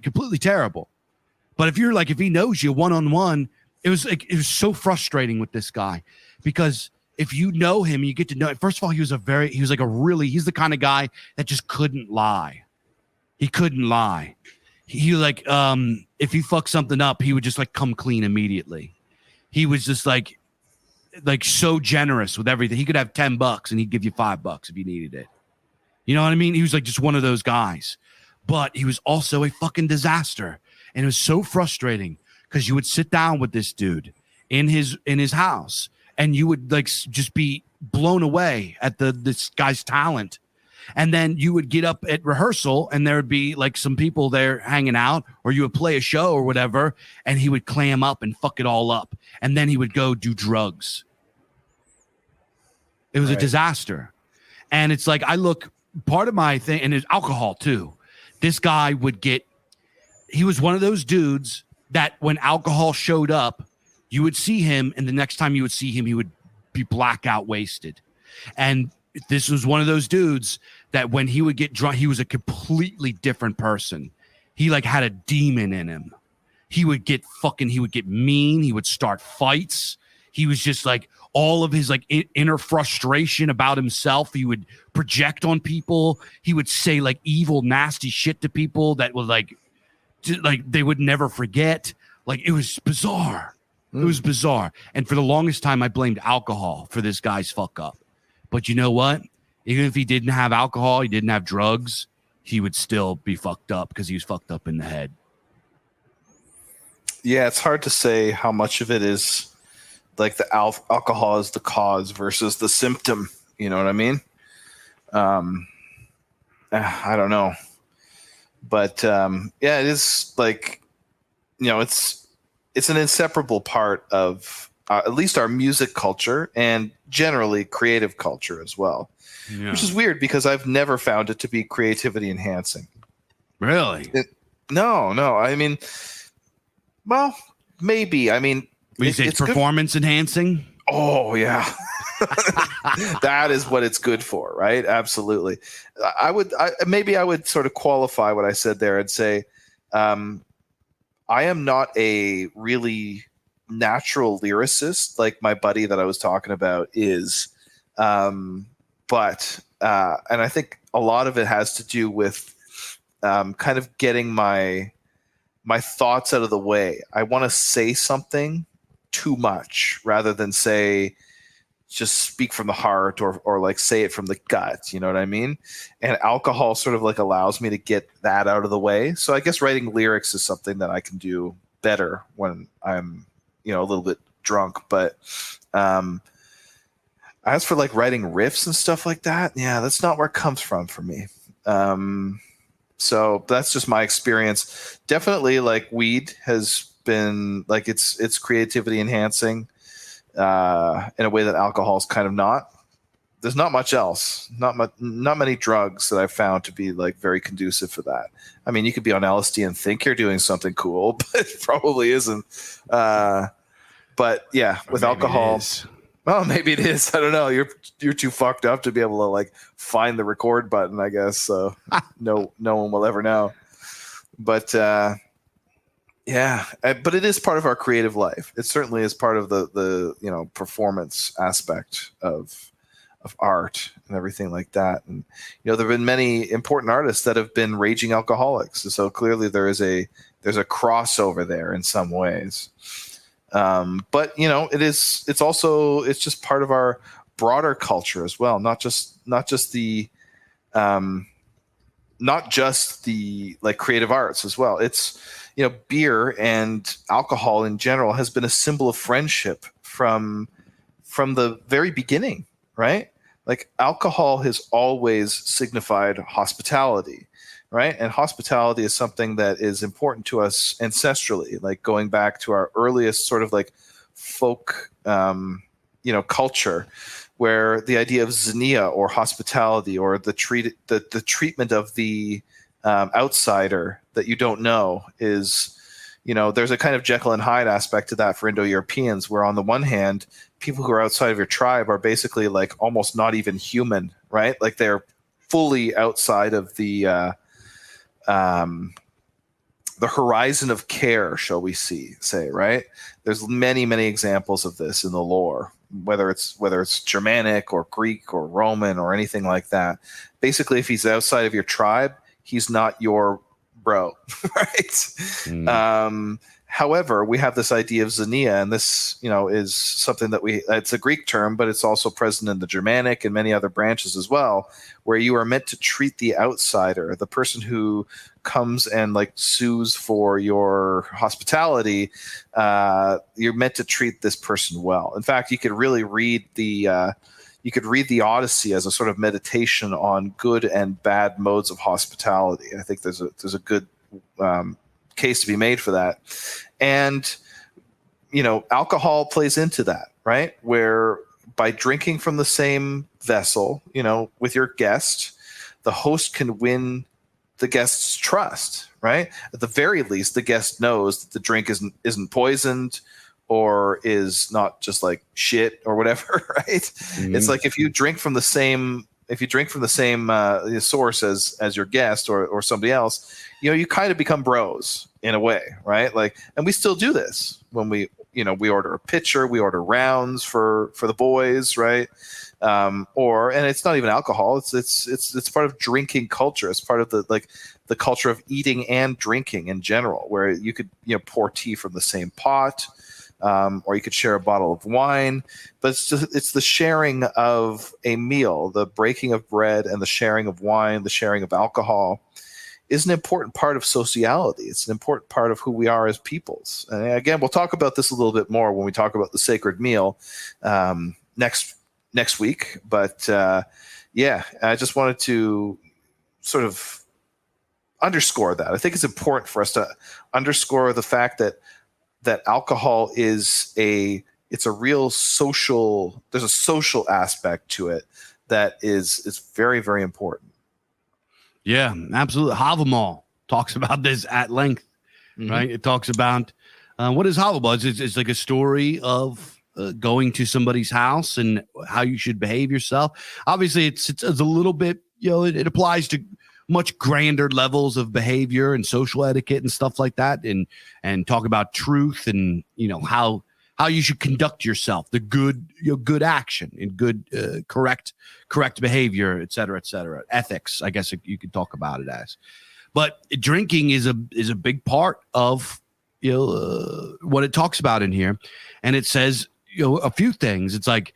[SPEAKER 1] completely terrible. But if he knows you one-on-one, it was so frustrating with this guy, because if you know him, you get to know. First of all, he's the kind of guy that just couldn't lie. He couldn't lie. He like, if he fucked something up, he would just like come clean immediately. He was just like so generous with everything. He could have $10 and he'd give you $5 if you needed it. You know what I mean? He was like just one of those guys. But he was also a fucking disaster. And it was so frustrating because you would sit down with this dude in his house and you would like just be blown away at this guy's talent. And then you would get up at rehearsal and there would be like some people there hanging out, or you would play a show or whatever, and he would clam up and fuck it all up. And then he would go do drugs. It was a disaster. And it's like, part of my thing, and it's alcohol too. This guy he was one of those dudes that when alcohol showed up, you would see him, and the next time you would see him, he would be blackout wasted. And this was one of those dudes that when he would get drunk, he was a completely different person. He like had a demon in him. He would get mean. He would start fights. He was just like all of his like inner frustration about himself. He would project on people. He would say like evil, nasty shit to people that was like they would never forget. Like it was bizarre. It was bizarre. And for the longest time, I blamed alcohol for this guy's fuck up. But you know what? Even if he didn't have alcohol, he didn't have drugs, he would still be fucked up because he was fucked up in the head.
[SPEAKER 2] Yeah, it's hard to say how much of it is like the alcohol is the cause versus the symptom. You know what I mean? I don't know. But yeah, it is like, you know, it's an inseparable part of at least our music culture and generally creative culture as well. Yeah. Which is weird because I've never found it to be creativity enhancing.
[SPEAKER 1] Really?
[SPEAKER 2] No. I mean, well, maybe. I mean,
[SPEAKER 1] it's performance enhancing.
[SPEAKER 2] Oh yeah. That is what it's good for, right? Absolutely. I would sort of qualify what I said there and say, I am not a really natural lyricist like my buddy that I was talking about is. But I think a lot of it has to do with kind of getting my thoughts out of the way. I want to say something too much rather than just speak from the heart or like say it from the gut. You know what I mean? And alcohol sort of like allows me to get that out of the way. So I guess writing lyrics is something that I can do better when I'm, a little bit drunk. But as for like writing riffs and stuff like that, yeah, that's not where it comes from for me. So that's just my experience. Definitely, like, weed has been like it's creativity enhancing in a way that alcohol is kind of not. There's not much else, not many drugs that I've found to be like very conducive for that. I mean, you could be on LSD and think you're doing something cool, but it probably isn't. But yeah, with alcohol, well, maybe it is. I don't know. You're too fucked up to be able to like find the record button, I guess. So no one will ever know. But yeah, but it is part of our creative life. It certainly is part of the performance aspect of art and everything like that. And there have been many important artists that have been raging alcoholics. So clearly there's a crossover there in some ways. But it's just part of our broader culture as well. Not just the like creative arts as well. It's, beer and alcohol in general has been a symbol of friendship from the very beginning, right? Like, alcohol has always signified hospitality, right? And hospitality is something that is important to us ancestrally, like going back to our earliest sort of like folk, culture, where the idea of xenia or hospitality or the treatment of the outsider that you don't know is, there's a kind of Jekyll and Hyde aspect to that for Indo-Europeans, where on the one hand, people who are outside of your tribe are basically like almost not even human, right? Like, they're fully outside of the horizon of care, shall we say, right? There's many, many examples of this in the lore, whether it's Germanic or Greek or Roman or anything like that. Basically, if he's outside of your tribe, he's not your bro, right? However, we have this idea of xenia, and this, is something that it's a Greek term, but it's also present in the Germanic and many other branches as well, where you are meant to treat the outsider, the person who comes and like sues for your hospitality. You're meant to treat this person well. In fact, you could really read the Odyssey as a sort of meditation on good and bad modes of hospitality. I think there's a good case to be made for that. And, alcohol plays into that, right? Where by drinking from the same vessel, with your guest, the host can win the guest's trust, right? At the very least, the guest knows that the drink isn't poisoned or is not just like shit or whatever, right? Mm-hmm. It's like if you drink from the same source as your guest or somebody else, you kind of become bros in a way, right? Like, and we still do this when we order a pitcher, we order rounds for the boys, right? And it's not even alcohol. It's part of drinking culture. It's part of the culture of eating and drinking in general, where you could pour tea from the same pot. Or you could share a bottle of wine, but it's the sharing of a meal, the breaking of bread and the sharing of wine, the sharing of alcohol is an important part of sociality. It's an important part of who we are as peoples. And again, we'll talk about this a little bit more when we talk about the sacred meal next week. But yeah, I just wanted to sort of underscore that. I think it's important for us to underscore the fact that alcohol is it's a real social, there's a social aspect to it that is very, very important.
[SPEAKER 1] Yeah, absolutely. Havamal talks about this at length, right? It talks about what is Havamal? It's like a story of going to somebody's house and how you should behave yourself. Obviously, it's a little bit, it applies to much grander levels of behavior and social etiquette and stuff like that, and talk about truth and how you should conduct yourself, the good good action and good correct behavior, et cetera, ethics. I guess you could talk about it as. But drinking is a big part of what it talks about in here, and it says a few things. It's like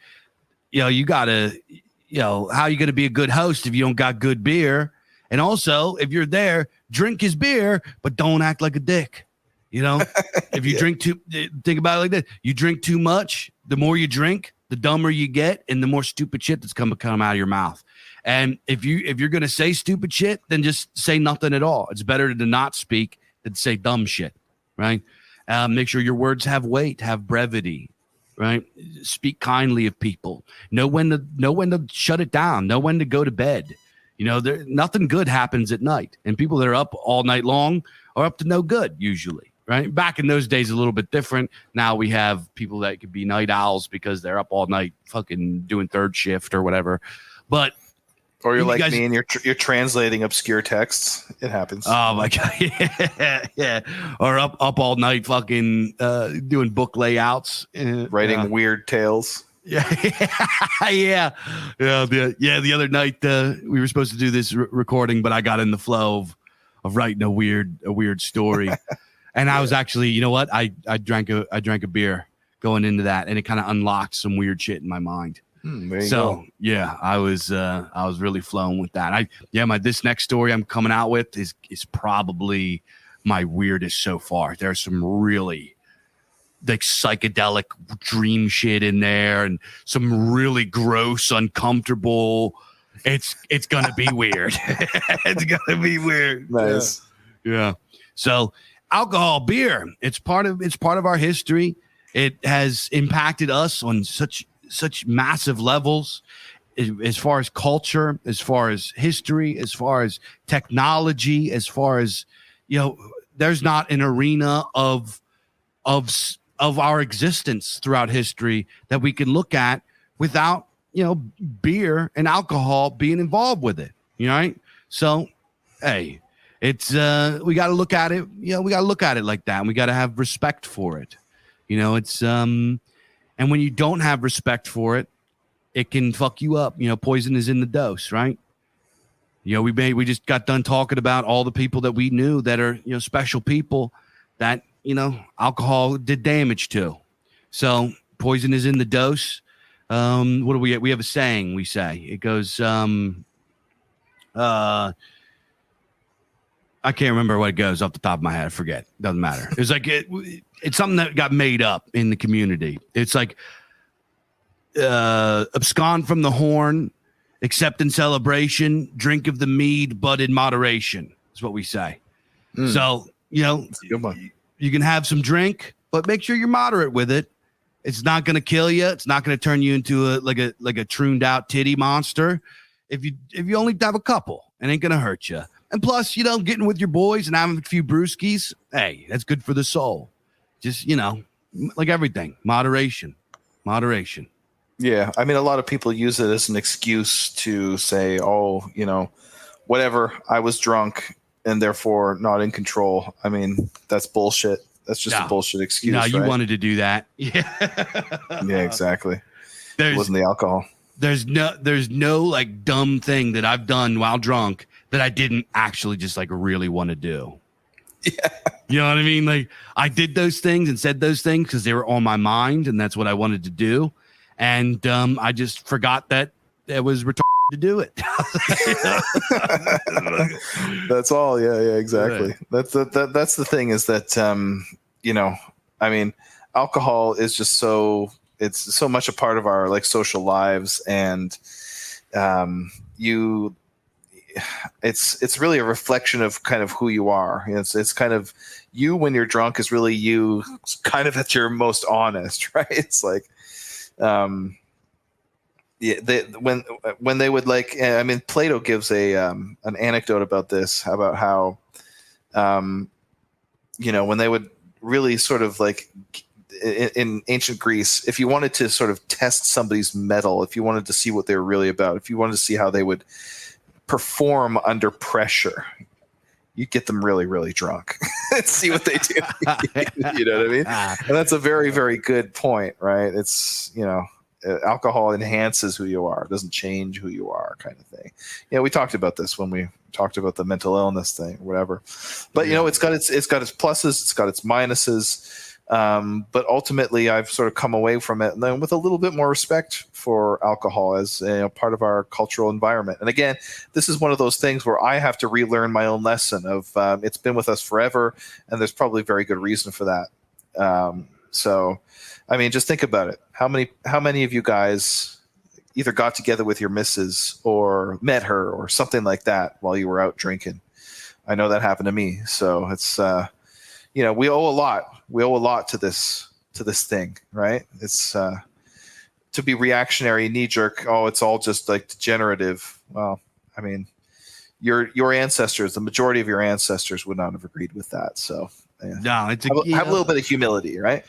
[SPEAKER 1] you gotta how are you gonna be a good host if you don't got good beer? And also, if you're there, drink his beer, but don't act like a dick. You know, if you drink think about it like this: you drink too much. The more you drink, the dumber you get, and the more stupid shit that's come out of your mouth. And if you're gonna say stupid shit, then just say nothing at all. It's better to not speak than say dumb shit, right? Make sure your words have weight, have brevity, right? Speak kindly of people. Know when to shut it down. Know when to go to bed. You know, nothing good happens at night, and people that are up all night long are up to no good usually, right? Back in those days, a little bit different. Now we have people that could be night owls because they're up all night, fucking doing third shift or whatever. But
[SPEAKER 2] or you're like me and you're translating obscure texts. It happens.
[SPEAKER 1] Oh my god, yeah. Or up all night, fucking doing book layouts,
[SPEAKER 2] writing weird tales.
[SPEAKER 1] Yeah. The other night we were supposed to do this recording, but I got in the flow of writing a weird story, and I was actually, you know what? I drank a beer going into that, and it kind of unlocked some weird shit in my mind.
[SPEAKER 2] Go.
[SPEAKER 1] Yeah, I was really flowing with that. This next story I'm coming out with is probably my weirdest so far. There's some really like psychedelic dream shit in there and some really gross, uncomfortable. It's gonna be weird. It's gonna be weird.
[SPEAKER 2] Nice.
[SPEAKER 1] Yeah. So alcohol, beer, it's part of our history. It has impacted us on such massive levels as far as culture, as far as history, as far as technology, as far as, you know, there's not an arena of our existence throughout history that we can look at without, you know, beer and alcohol being involved with it. You know, right? So, hey, it's we got to look at it. You know, we got to look at it like that, and we got to have respect for it. You know, it's and when you don't have respect for it, it can fuck you up. You know, poison is in the dose, right? You know, we just got done talking about all the people that we knew that are, you know, special people that, you know, alcohol did damage to. So poison is in the dose. What do we get? We have a saying we say. It goes, I can't remember what it goes off the top of my head. I forget. Doesn't matter. It's like it's something that got made up in the community. It's like abscond from the horn, accept in celebration, drink of the mead, but in moderation is what we say. So, you know, you can have some drink, but make sure you're moderate with it. It's not going to kill you. It's not going to turn you into a trooned out titty monster. If you only have a couple, it ain't going to hurt you. And plus, you know, getting with your boys and having a few brewskis, hey, that's good for the soul. Just, you know, like everything, moderation.
[SPEAKER 2] Yeah, I mean, a lot of people use it as an excuse to say, oh, you know, whatever, I was drunk and therefore not in control. I mean, that's bullshit. That's just a bullshit excuse.
[SPEAKER 1] No, you
[SPEAKER 2] right?
[SPEAKER 1] wanted to do that. Yeah.
[SPEAKER 2] Yeah, exactly. It wasn't the alcohol.
[SPEAKER 1] There's no like dumb thing that I've done while drunk that I didn't actually just like really want to do.
[SPEAKER 2] Yeah.
[SPEAKER 1] You know what I mean? Like I did those things and said those things because they were on my mind and that's what I wanted to do. And I just forgot that it was retarded to do it.
[SPEAKER 2] That's all. Yeah, exactly. Right. That's the thing is that, you know, I mean, alcohol is just it's so much a part of our like social lives, and it's really a reflection of kind of who you are. It's kind of you when you're drunk is really you kind of at your most honest, right? It's like, when they would like, I mean, Plato gives an anecdote about this, about how, you know, when they would really sort of like in ancient Greece, if you wanted to sort of test somebody's mettle, if you wanted to see what they were really about, if you wanted to see how they would perform under pressure, you get them really, really drunk and see what they do. You know what I mean? And that's a very, very good point, right? It's, you know, alcohol enhances who you are. It doesn't change who you are, kind of thing. You know, we talked about this when we talked about the mental illness thing or whatever. But, you know, it's got its pluses, it's got its minuses. But ultimately, I've sort of come away from it and then with a little bit more respect for alcohol as part of our cultural environment. And again, this is one of those things where I have to relearn my own lesson of it's been with us forever, and there's probably very good reason for that. So, I mean, just think about it. How many of you guys either got together with your missus or met her or something like that while you were out drinking? I know that happened to me. So it's we owe a lot. We owe a lot to this thing, right? It's to be reactionary, knee jerk. Oh, it's all just like degenerative. Well, I mean, your ancestors, the majority of your ancestors would not have agreed with that. So
[SPEAKER 1] no, it's
[SPEAKER 2] have a little bit of humility, right?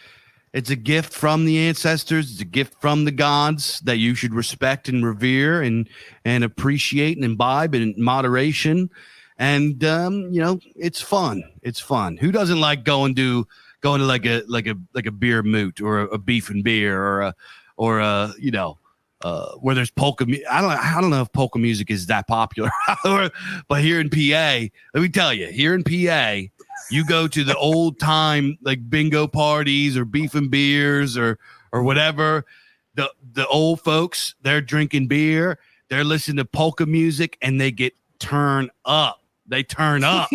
[SPEAKER 1] It's a gift from the ancestors. It's a gift from the gods that you should respect and revere and appreciate and imbibe in moderation. And it's fun. It's fun. Who doesn't like going to like a beer moot or a beef and beer or where there's polka music. I don't know if polka music is that popular, but here in PA, let me tell you, here in PA, you go to the old time like bingo parties or beef and beers or whatever. The old folks, they're drinking beer, they're listening to polka music, and they get turned up. They turn up.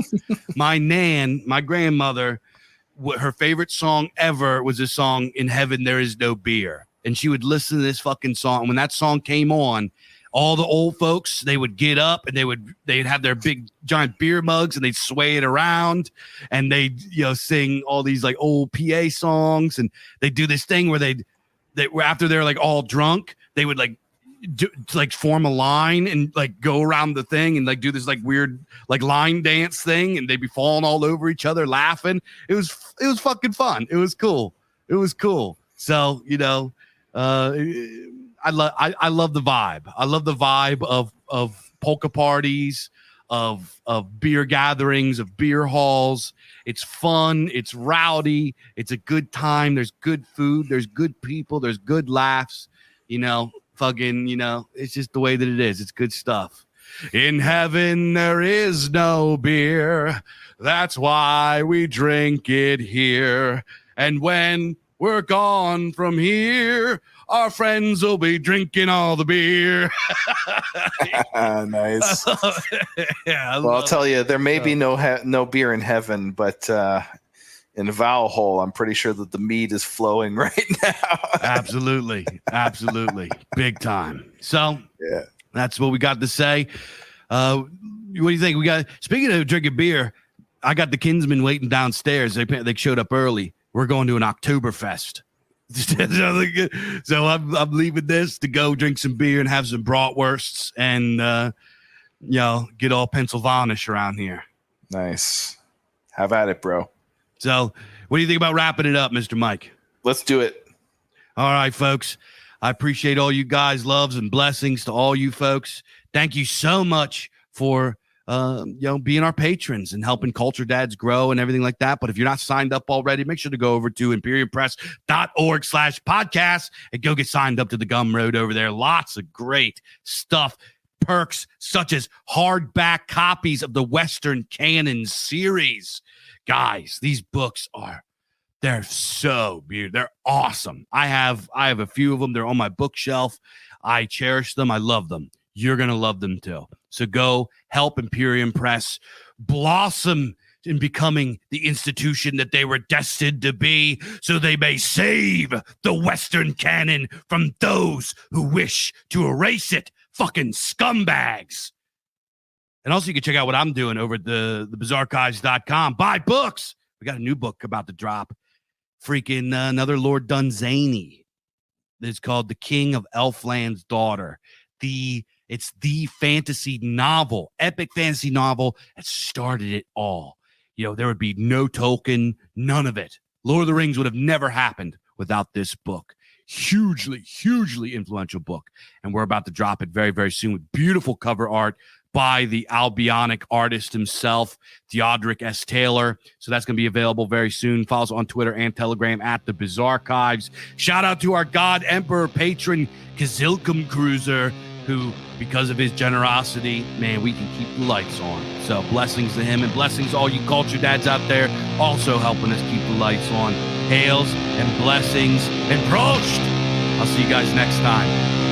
[SPEAKER 1] My grandmother, her favorite song ever was a song, "In Heaven There Is No Beer." And she would listen to this fucking song. And when that song came on, all the old folks, they would get up and they'd have their big giant beer mugs and they'd sway it around and they'd, sing all these like old PA songs. And they do this thing where they after they're like all drunk, they would like form a line and like go around the thing and like do this like weird like line dance thing, and they'd be falling all over each other laughing. It was fucking fun. It was cool. So I love the vibe. I love the vibe of polka parties, of beer gatherings, of beer halls. It's fun. It's rowdy. It's a good time. There's good food. There's good people. There's good laughs. It's just the way that it is. It's good stuff. In heaven there is no beer. That's why we drink it here. And when we're gone from here, our friends will be drinking all the beer.
[SPEAKER 2] Nice. I'll tell you, there may be no beer in heaven, but in Valhalla, I'm pretty sure that the mead is flowing right now.
[SPEAKER 1] Absolutely. Big time. So that's what we got to say. What do you think? Speaking of drinking beer, I got the Kinsmen waiting downstairs. They showed up early. We're going to an Oktoberfest. So I'm leaving this to go drink some beer and have some bratwursts and get all Pennsylvanish around here.
[SPEAKER 2] Nice. Have at it, bro.
[SPEAKER 1] So what do you think about wrapping it up, Mr. Mike?
[SPEAKER 2] Let's do it.
[SPEAKER 1] All right, folks. I appreciate all you guys' loves and blessings to all you folks. Thank you so much for being our patrons and helping Culture Dads grow and everything like that. But if you're not signed up already, make sure to go over to imperiumpress.org/podcast and go get signed up to the Gumroad over there. Lots of great stuff. Perks such as hardback copies of the Western Canon series. Guys, these books they're so beautiful. They're awesome. I have a few of them. They're on my bookshelf. I cherish them. I love them. You're going to love them too. So go help Imperium Press blossom in becoming the institution that they were destined to be, so they may save the Western canon from those who wish to erase it. Fucking scumbags. And also you can check out what I'm doing over at the bizarrearchives.com. Buy books. We got a new book about to drop. Freaking another Lord Dunsany. It's called The King of Elfland's Daughter. It's the fantasy novel, epic fantasy novel that started it all. There would be no Tolkien, none of it. Lord of the Rings would have never happened without this book. Hugely, hugely influential book. And we're about to drop it very, very soon with beautiful cover art by the Albionic artist himself, Theodoric S. Taylor. So that's going to be available very soon. Follow us on Twitter and Telegram at The Bizarre Archives. Shout out to our God Emperor patron, Kazilkum Cruiser. who, because of his generosity, man, we can keep the lights on. So blessings to him, and blessings to all you culture dads out there also helping us keep the lights on. Hails and blessings and Prost. I'll see you guys next time.